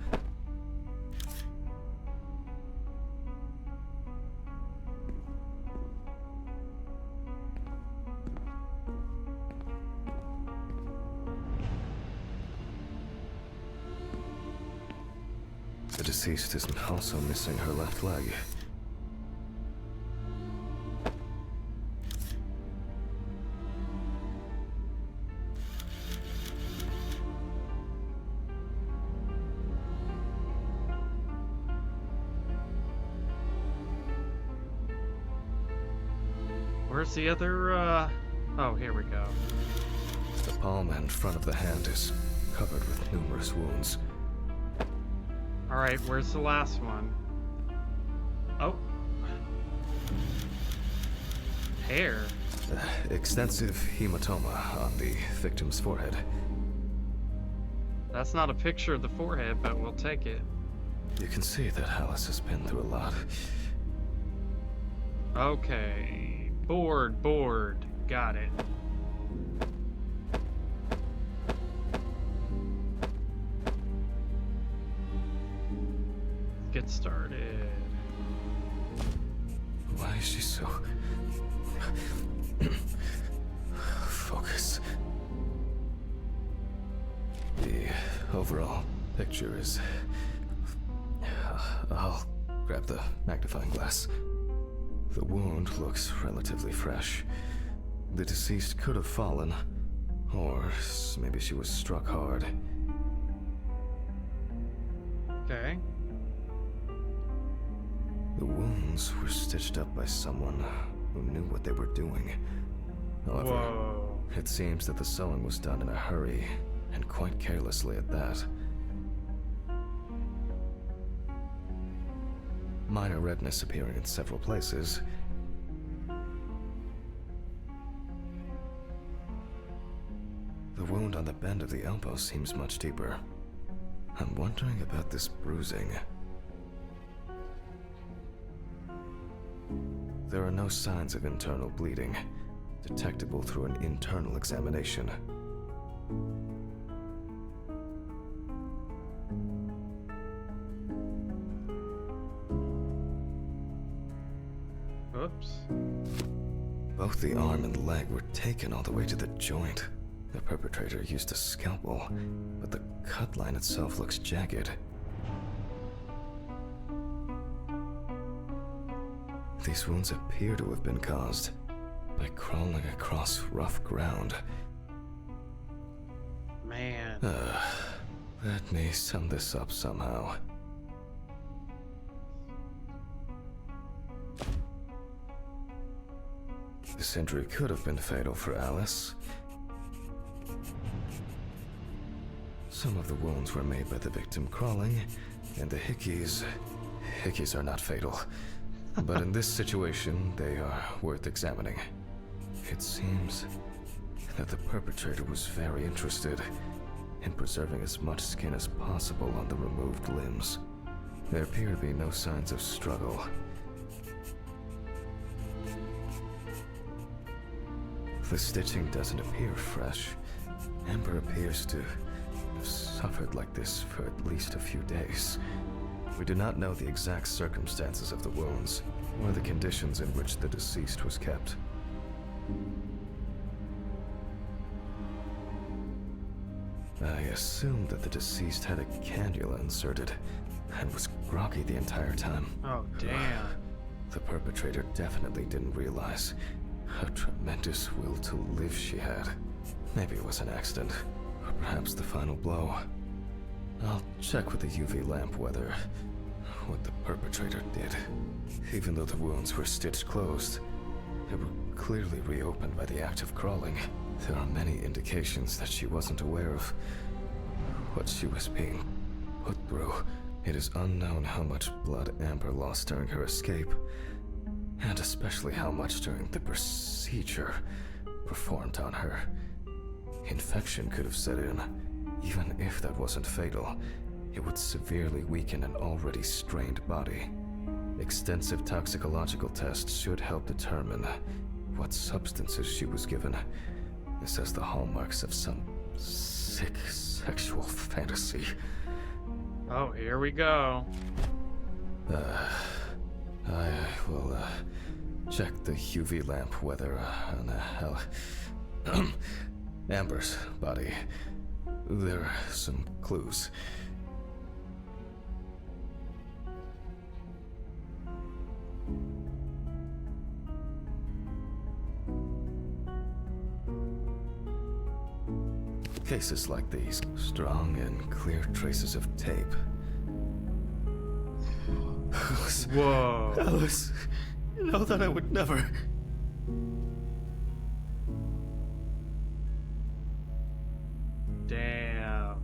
The deceased is also missing her left leg. Where's the other, oh, here we go. The palm and front of the hand is covered with numerous wounds. Alright, where's the last one? Oh. Hair. Extensive hematoma on the victim's forehead. That's not a picture of the forehead, but we'll take it. You can see that Alice has been through a lot. Okay. Board. Got it. Get started. Why is she so... Focus. The overall picture is... I'll grab the magnifying glass. The wound looks relatively fresh. The deceased could have fallen, or maybe she was struck hard. Okay. The wounds were stitched up by someone who knew what they were doing. However, Whoa. it seems that the sewing was done in a hurry, and quite carelessly at that. Minor redness appearing in several places. The wound on the bend of the elbow seems much deeper. I'm wondering about this bruising. There are no signs of internal bleeding, detectable through an internal examination. Oops. Both the arm and leg were taken all the way to the joint. The perpetrator used a scalpel, but the cut line itself looks jagged. These wounds appear to have been caused by crawling across rough ground. Man. Let me sum this up somehow. This injury could have been fatal for Alice. Some of the wounds were made by the victim crawling, and the hickeys are not fatal. But in this situation, they are worth examining. It seems that the perpetrator was very interested in preserving as much skin as possible on the removed limbs. There appear to be no signs of struggle. The stitching doesn't appear fresh. Amber appears to have suffered like this for at least a few days. We do not know the exact circumstances of the wounds or the conditions in which the deceased was kept. I assume that the deceased had a cannula inserted and was groggy the entire time. Oh, damn. The perpetrator definitely didn't realize how tremendous will to live she had. Maybe it was an accident, or perhaps the final blow. I'll check with the UV lamp whether what the perpetrator did. Even though the wounds were stitched closed, they were clearly reopened by the act of crawling. There are many indications that she wasn't aware of what she was being put through. It is unknown how much blood Amber lost during her escape, and especially how much during the procedure performed on her. Infection could have set in. Even if that wasn't fatal, it would severely weaken an already strained body. Extensive toxicological tests should help determine what substances she was given. This has the hallmarks of some sick sexual fantasy. Oh, here we go. I will check the UV lamp whether on Amber's body there are some clues. Cases like these, strong and clear traces of tape. Whoa. Alice, you know that I would never. Damn.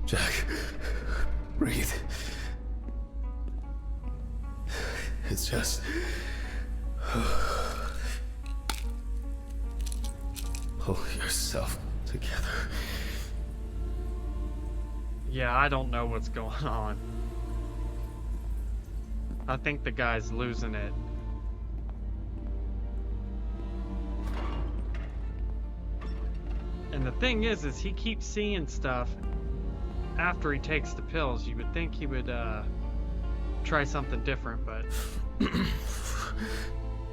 Jack, breathe. It's just. Pull yourself together. Yeah, I don't know what's going on. I think the guy's losing it. And the thing is he keeps seeing stuff after he takes the pills. You would think he would try something different, but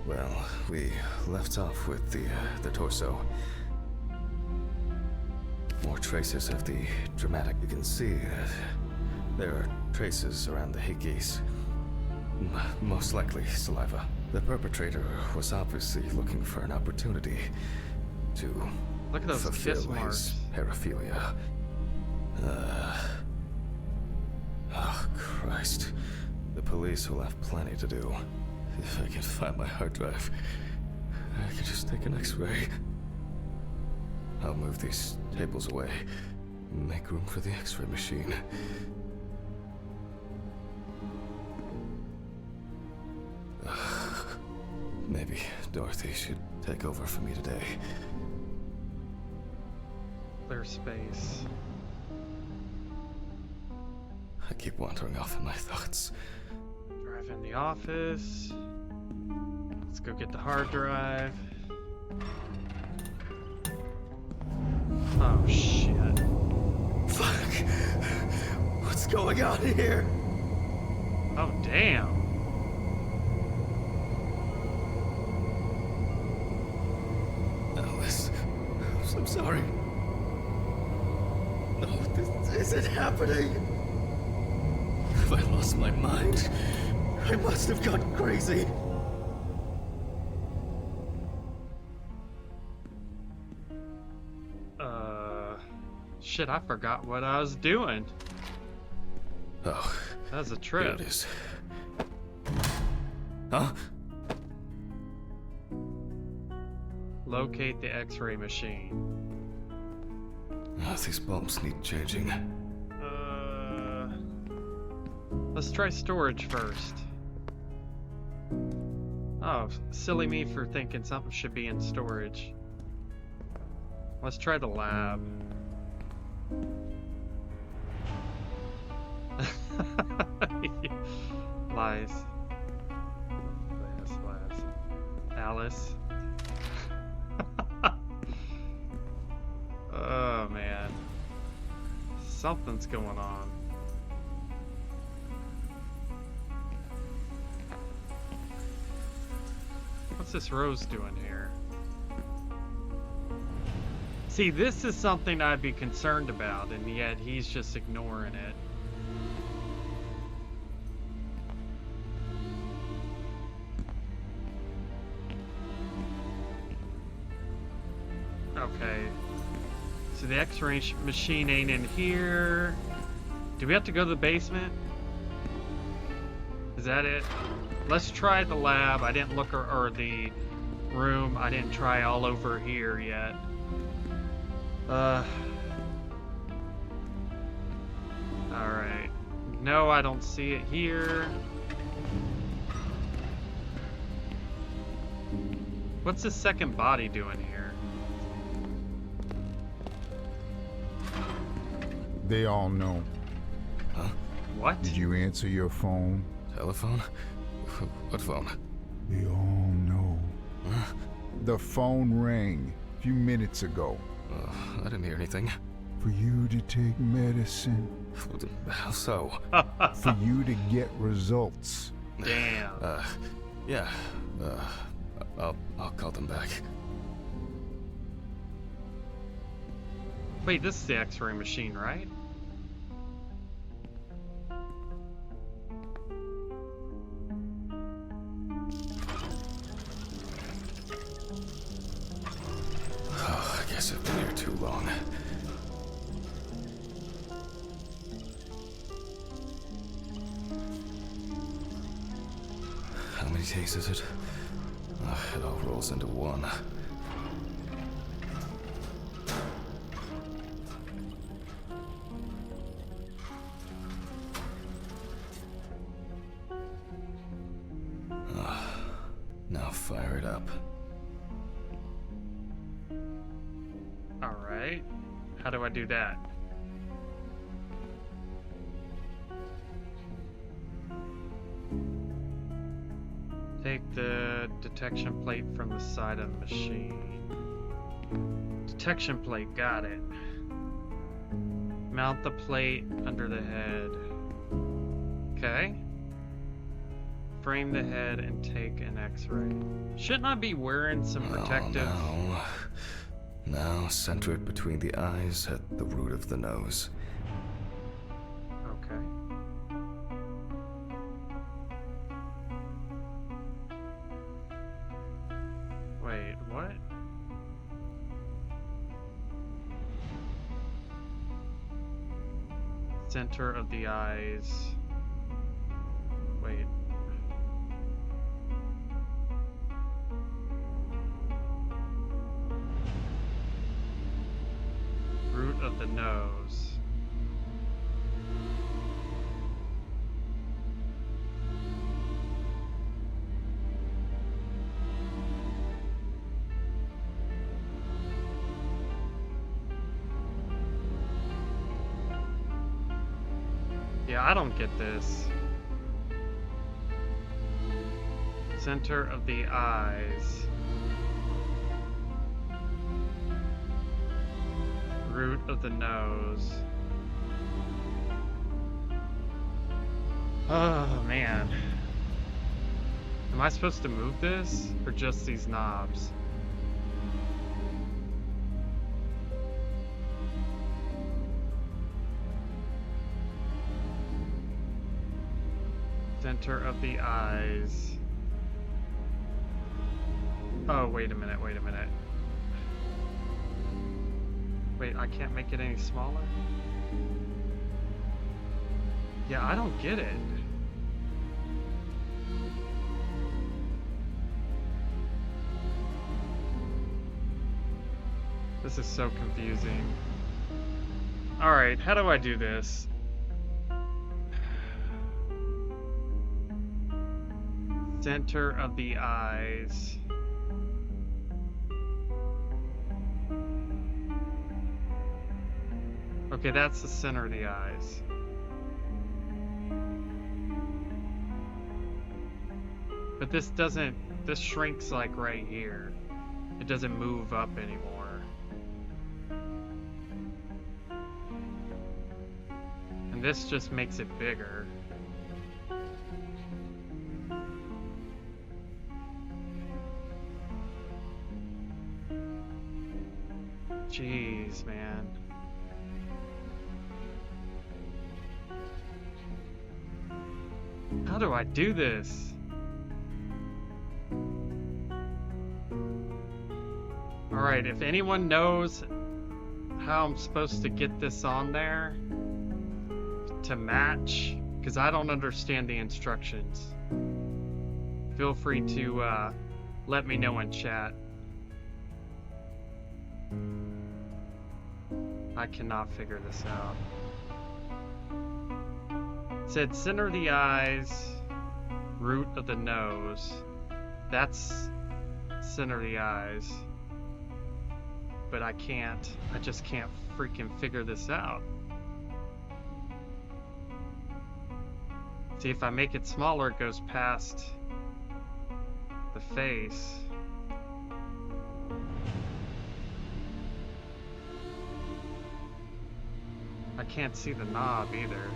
Well, we left off with the torso. More traces of the dramatic. You can see that there are traces around the hickeys. Most likely saliva. The perpetrator was obviously looking for an opportunity to look at those kiss fulfill marks. his paraphilia. Oh, Christ. The police will have plenty to do. If I can find my hard drive, I can just take an X-ray. I'll move these tables away. Make room for the X-ray machine. Maybe Dorothy should take over for me today. Clear space. I keep wandering off in my thoughts. Drive in the office. Let's go get the hard drive. Oh shit. Fuck! What's going on here? Oh damn. Alice, I'm sorry. No, this isn't happening. Have I lost my mind? I must have gone crazy. Shit, I forgot what I was doing. Oh, That was a here trip. it is. Huh? Locate the X-ray machine. These bulbs need changing. Let's try storage first. Oh, silly me for thinking something should be in storage. Let's try the lab. Lies. Lies. Alice. Oh man. Something's going on. What's this Rose doing here? See, this is something I'd be concerned about, and yet he's just ignoring it. Okay. So the X-ray machine ain't in here. Do we have to go to the basement? Is that it? Let's try the lab. I didn't look, or the room. I didn't try all over here yet. Alright. No, I don't see it here. What's the second body doing here? They all know. Huh? What? Did you answer your phone? Telephone? What phone? They all know. Huh? The phone rang a few minutes ago. I didn't hear anything. For you to take medicine. How so? For you to get results. Damn. Yeah. I'll call them back. Wait, this is the X-ray machine, right? Oh, I guess I've been here too long. How many days is it? It all rolls into one. Now fire it up. Alright. How do I do that? Take the detection plate from the side of the machine. Detection plate, got it. Mount the plate under the head. Okay. Frame the head and take an X-ray. Shouldn't I be wearing some protective... Oh, no. Now center it between the eyes at the root of the nose. Okay. Wait, what? Center of the eyes. Wait. Root of the nose. Yeah, I don't get this. Center of the eyes. Root of the nose. Oh, man. Am I supposed to move this? Or just these knobs? Center of the eyes. Oh, wait a minute, wait a minute. Wait, I can't make it any smaller? Yeah, I don't get it. This is so confusing. Alright, how do I do this? Center of the eyes. Okay, that's the center of the eyes. But this doesn't, this shrinks like right here. It doesn't move up anymore. And this just makes it bigger. Jeez, man. How do I do this? Alright, if anyone knows how I'm supposed to get this on there to match, because I don't understand the instructions, feel free to let me know in chat. I cannot figure this out. It said center of the eyes, root of the nose. That's center of the eyes. But I just can't freaking figure this out. See, if I make it smaller, it goes past the face. I can't see the knob either.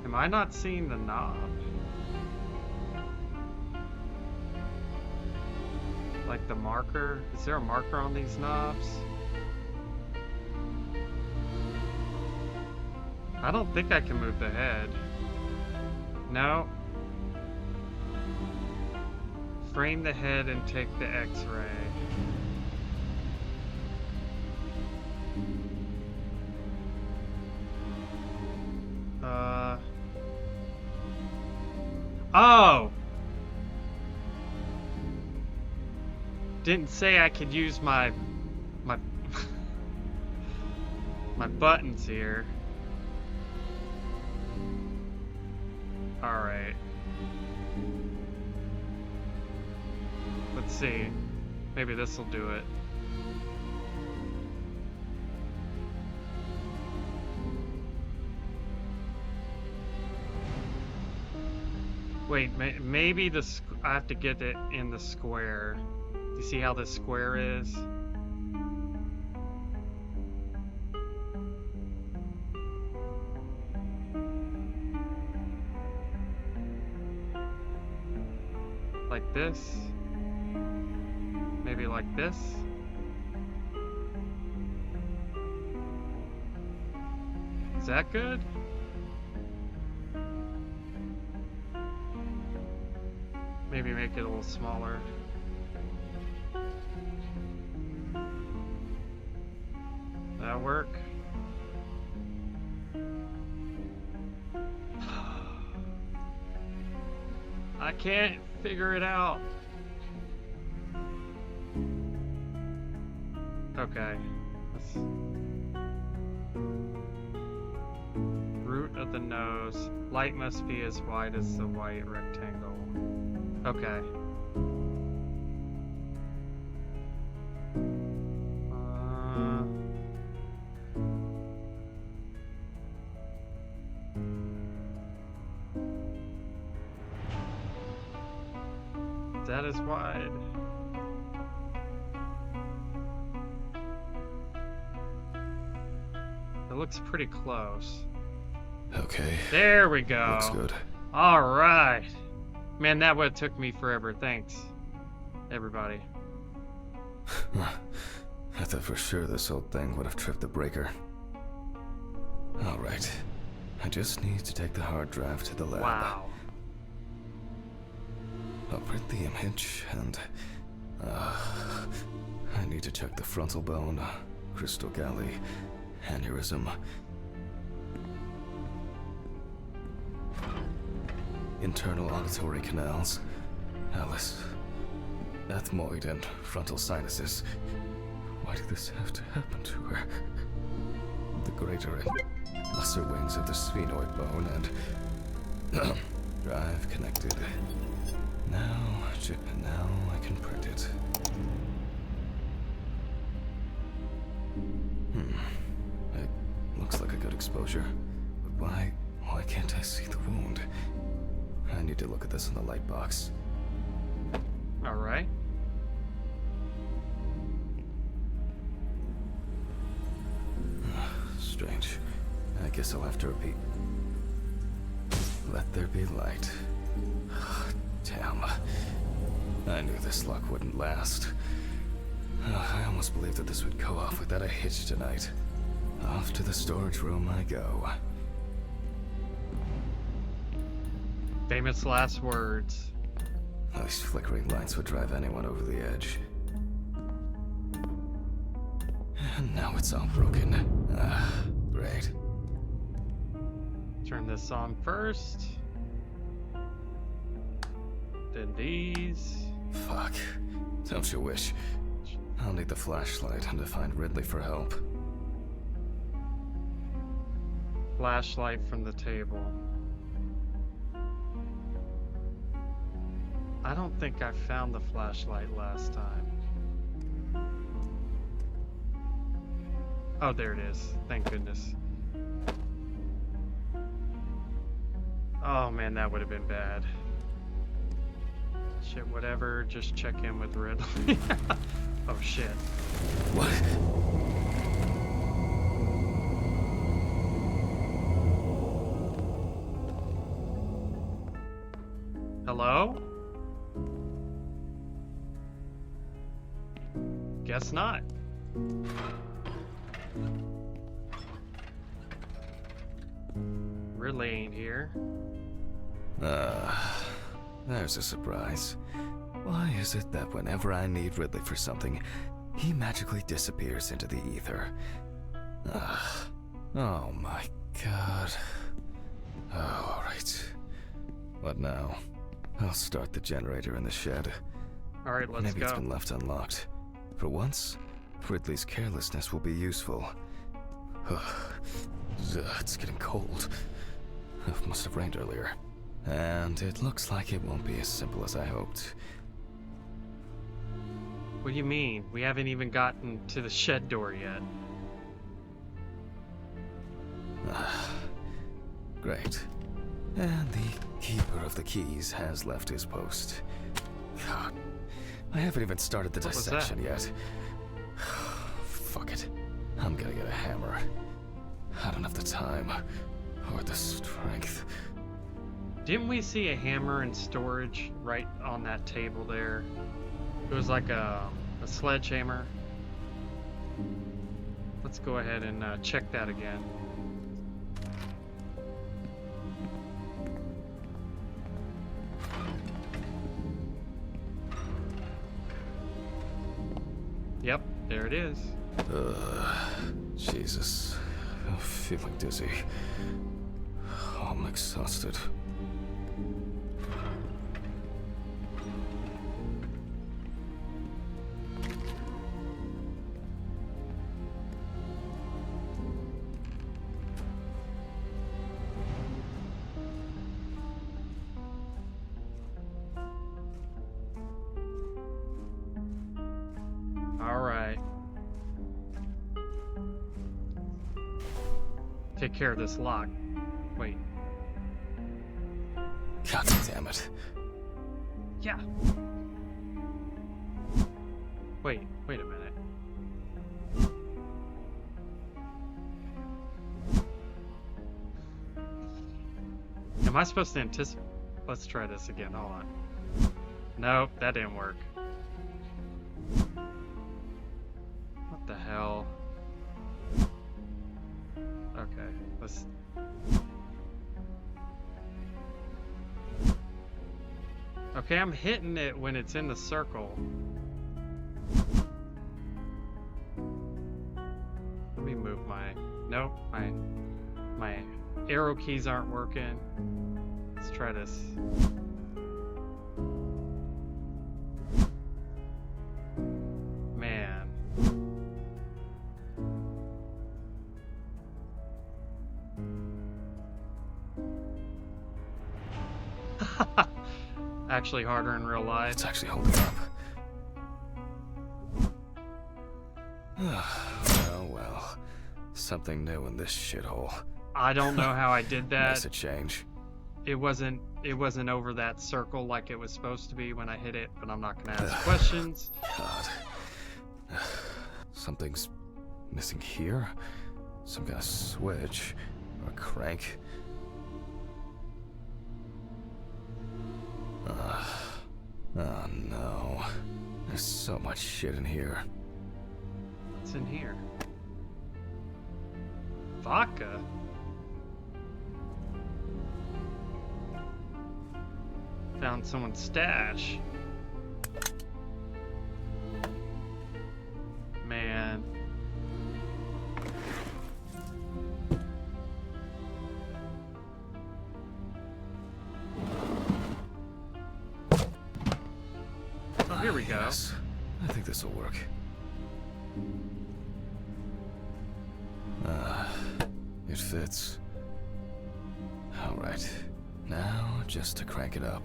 Am I not seeing the knob? Like the marker? Is there a marker on these knobs? I don't think I can move the head. No. Frame the head and take the X-ray. Oh! Didn't say I could use my my buttons here. Alright. Let's see. Maybe this'll do it. Wait, maybe I have to get it in the square. Do you see how this square is? Like this? Maybe like this? Is that good? Maybe make it a little smaller. That work? I can't figure it out. Okay. Root of the nose. Light must be as wide as the white rectangle. Okay. That is wide. It looks pretty close. Okay. There we go. Looks good. All right. Man, that would have took me forever. Thanks, everybody. I thought for sure this old thing would have tripped the breaker. Alright. I just need to take the hard drive to the lab. Wow. I'll print the image and... I need to check the frontal bone, crystal galley, aneurysm. internal auditory canals, Alice, ethmoid, and frontal sinuses. Why did this have to happen to her? The greater and lesser wings of the sphenoid bone and drive connected. Now I can print it. It looks like a good exposure, but why can't I see the wound? I need to look at this in the light box. All right. Strange. I guess I'll have to repeat. Let there be light. Damn. I knew this luck wouldn't last. I almost believed that this would go off without a hitch tonight. Off to the storage room I go. Famous last words. These flickering lights would drive anyone over the edge. And now it's all broken. Great. Turn this on first. Then these. Fuck. Don't you wish? I'll need the flashlight and to find Ridley for help. Flashlight from the table. I don't think I found the flashlight last time. Oh, there it is. Thank goodness. Oh man, that would have been bad. Shit, whatever. Just check in with Ridley. Oh shit. What? Hello? Guess not. Ridley ain't here. There's a surprise. Why is it that whenever I need Ridley for something, he magically disappears into the ether? Oh my god. Oh, alright. What now? I'll start the generator in the shed. Alright, let's Maybe go. it's been left unlocked. For once, Ridley's carelessness will be useful. It's getting cold. It must have rained earlier. And it looks like it won't be as simple as I hoped. What do you mean? We haven't even gotten to the shed door yet. Great. And the keeper of the keys has left his post. God, I haven't even started the What was that? dissection yet. Fuck it. I'm gonna get a hammer. I don't have the time or the strength. Didn't we see a hammer in storage right on that table there? It was like a sledgehammer. Let's go ahead and check that again. Yep, there it is. Jesus. I'm feeling dizzy. I'm exhausted. Alright. Take care of this lock. Wait. God damn it. Yeah. Wait a minute. Am I supposed to anticipate? Let's try this again. Hold on. Nope, that didn't work. What the hell? Okay, let's... Okay, I'm hitting it when it's in the circle. Let me move my... Nope, my arrow keys aren't working. Let's try this. Man. Actually harder in real life. It's actually holding up. Well, well. Something new in this shithole. I don't know how I did that. Makes a change. It wasn't over that circle like it was supposed to be when I hit it, but I'm not gonna ask questions. God. Something's missing here? Some kind of switch or a crank. Oh no. There's so much shit in here. What's in here? Vodka? Found someone's stash. Man. Oh, here we go. Yes. I think this will work. It fits. Alright. Now, just to crank it up.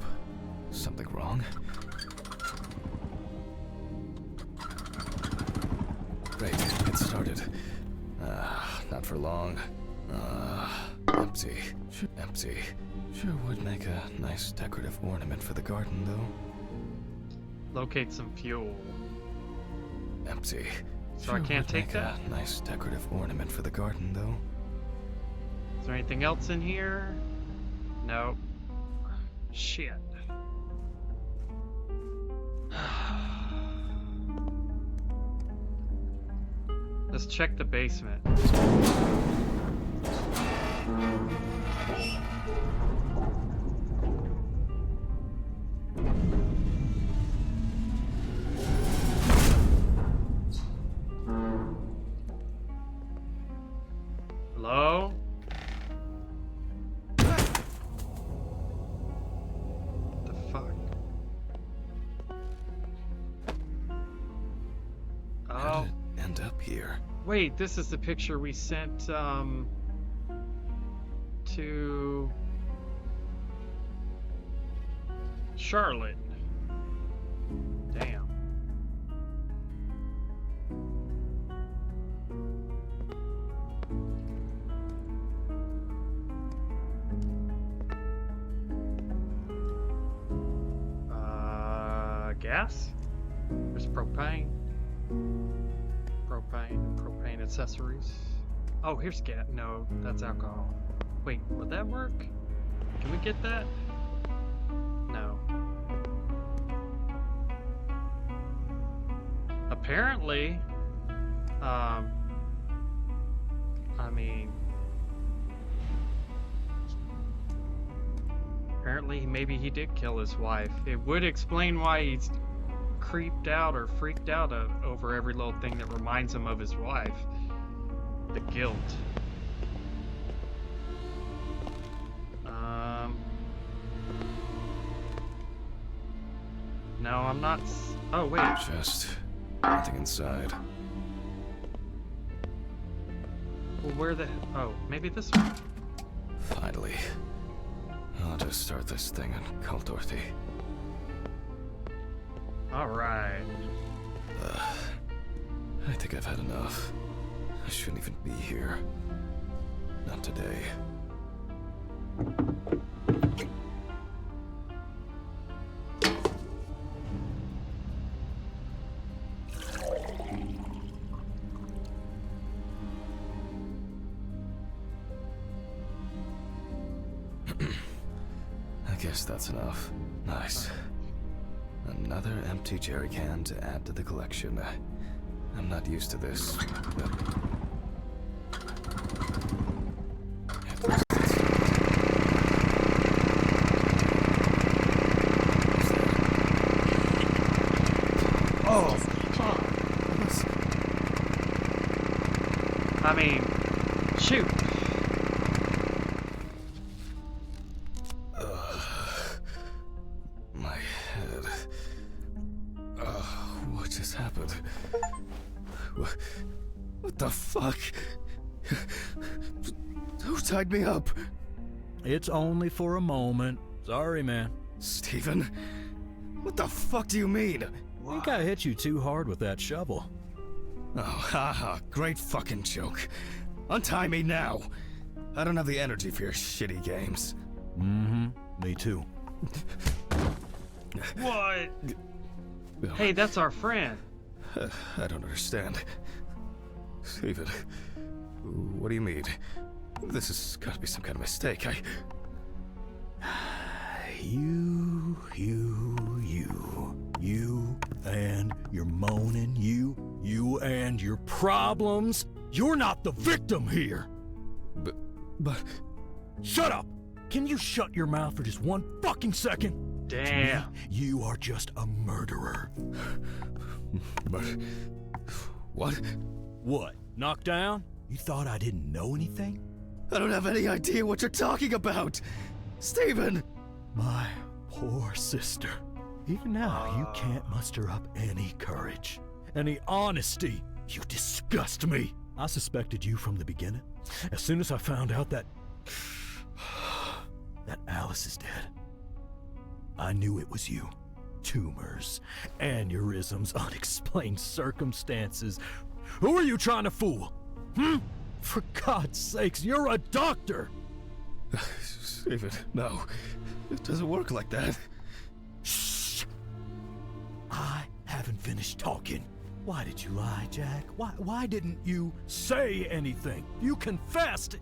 Something wrong? Great, it started. Not for long. Empty. Empty. Sure would make a nice decorative ornament for the garden, though. Locate some fuel. Empty. So I can't take that? A nice decorative ornament for the garden, though. Is there anything else in here? Nope. Shit. Let's check the basement. Hello? The fuck? How Oh. did it end up here? Wait, this is the picture we sent, to Charlotte. Damn. Gas? There's propane. Propane accessories. Oh, here's gas. No, that's alcohol. Wait, would that work? Can we get that? No. Apparently, I mean, apparently maybe he did kill his wife. It would explain why he's creeped out or freaked out over every little thing that reminds him of his wife. The guilt. No, I'm not. Oh, wait. Just nothing inside. Well, where the. Oh, maybe this one. Finally. I'll just start this thing and call Dorothy. Alright. I think I've had enough. I shouldn't even be here. Not today. I guess that's enough. Nice. Another empty jerry can to add to the collection. I'm not used to this, but... Oh, fuck. I mean, shoot. head. What just happened? What the fuck? Who tied me up? It's only for a moment. Sorry, man. Steven? What the fuck do you mean? I think I hit you too hard with that shovel. Oh, haha, great fucking joke. Untie me now. I don't have the energy for your shitty games. Mm-hmm. Me too. What? Hey, that's our friend. I don't understand. Steven, what do you mean? This has got to be some kind of mistake. You and your moaning, you and your problems. You're not the victim here. But... Shut up! Can you shut your mouth for just one fucking second? Damn. To me, you are just a murderer. But... What? What? Knocked down? You thought I didn't know anything? I don't have any idea what you're talking about! Steven! My poor sister. Even now, you can't muster up any courage, any honesty. You disgust me. I suspected you from the beginning. As soon as I found out that Alice is dead, I knew it was you. Tumors, aneurysms, unexplained circumstances. Who are you trying to fool? For God's sakes, you're a doctor! Steven, no. It doesn't work like that. Shh! I haven't finished talking. Why did you lie, Jack? Why didn't you say anything? You confessed!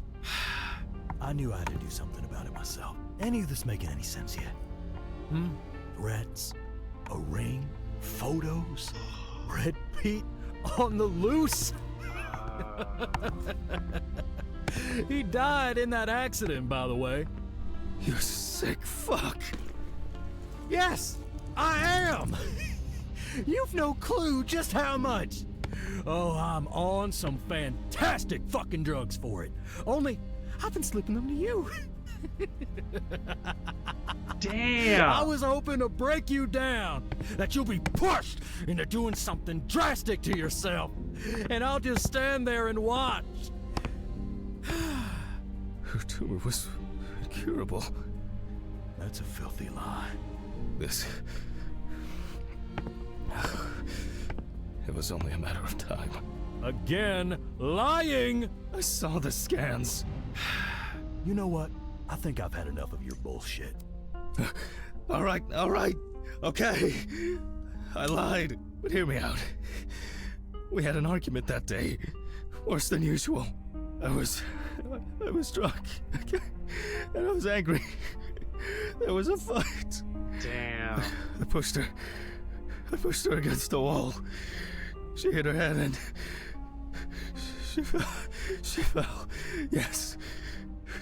I knew I had to do something about it myself. Any of this making any sense yet? Threats, a ring, photos, Red Pete on the loose? He died in that accident, by the way. You sick fuck. Yes, I am! You've no clue just how much. Oh, I'm on some fantastic fucking drugs for it. Only, I've been slipping them to you. Damn. I was hoping to break you down, that you'll be pushed into doing something drastic to yourself, and I'll just stand there and watch. Her tumor was incurable. That's a filthy lie. This... It was only a matter of time. Again, lying! I saw the scans. You know what? I think I've had enough of your bullshit. All right. Okay. I lied, but hear me out. We had an argument that day. Worse than usual. I was drunk. And I was angry. There was a fight. Damn. I pushed her against the wall. She hit her head and she fell. Yes.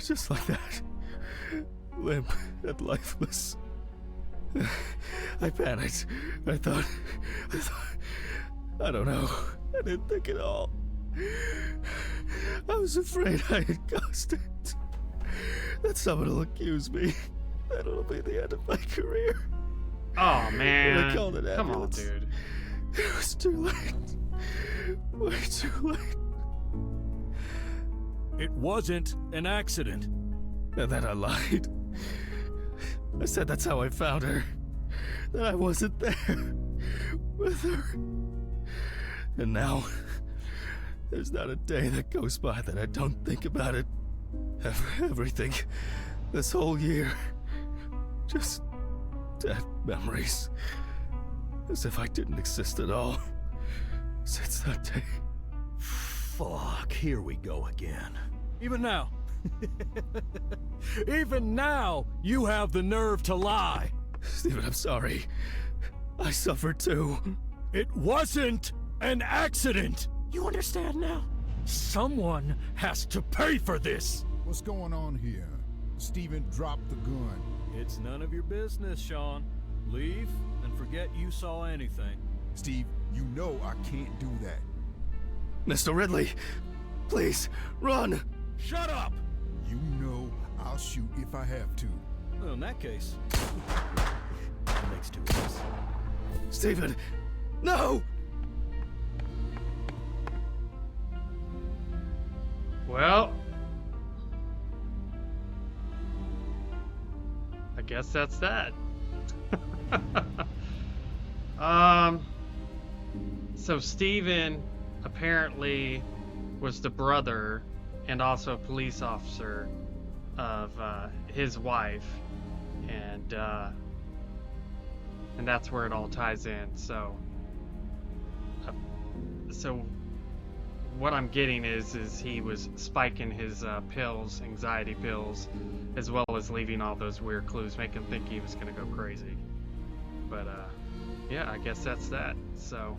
Just like that. Limp and lifeless. I panicked. I thought, I don't know. I didn't think at all. I was afraid I had caused it. That someone will accuse me. That it'll be the end of my career. Oh man. I called an Come on, ambulance. dude. It was too late. Way too late. It wasn't an accident. And then I lied. I said that's how I found her. That I wasn't there with her. And now, there's not a day that goes by that I don't think about it. Everything. This whole year. Just dead memories. As if I didn't exist at all. Since that day. Fuck, here we go again. Even now. Even now, you have the nerve to lie. Steven, I'm sorry. I suffered too. It wasn't an accident. You understand now? Someone has to pay for this. What's going on here? Steven dropped the gun. It's none of your business, Sean. Leave and forget you saw anything. Steve, you know I can't do that. Mr. Ridley, please, run! Shut up! You know I'll shoot if I have to. Well, in that case, that makes two of us. Stephen! No! Well, I guess that's that. So Steven apparently was the brother and also a police officer of his wife, and that's where it all ties in. So what I'm getting is he was spiking his pills, anxiety pills, as well as leaving all those weird clues, making him think he was gonna go crazy. But yeah, I guess that's that. So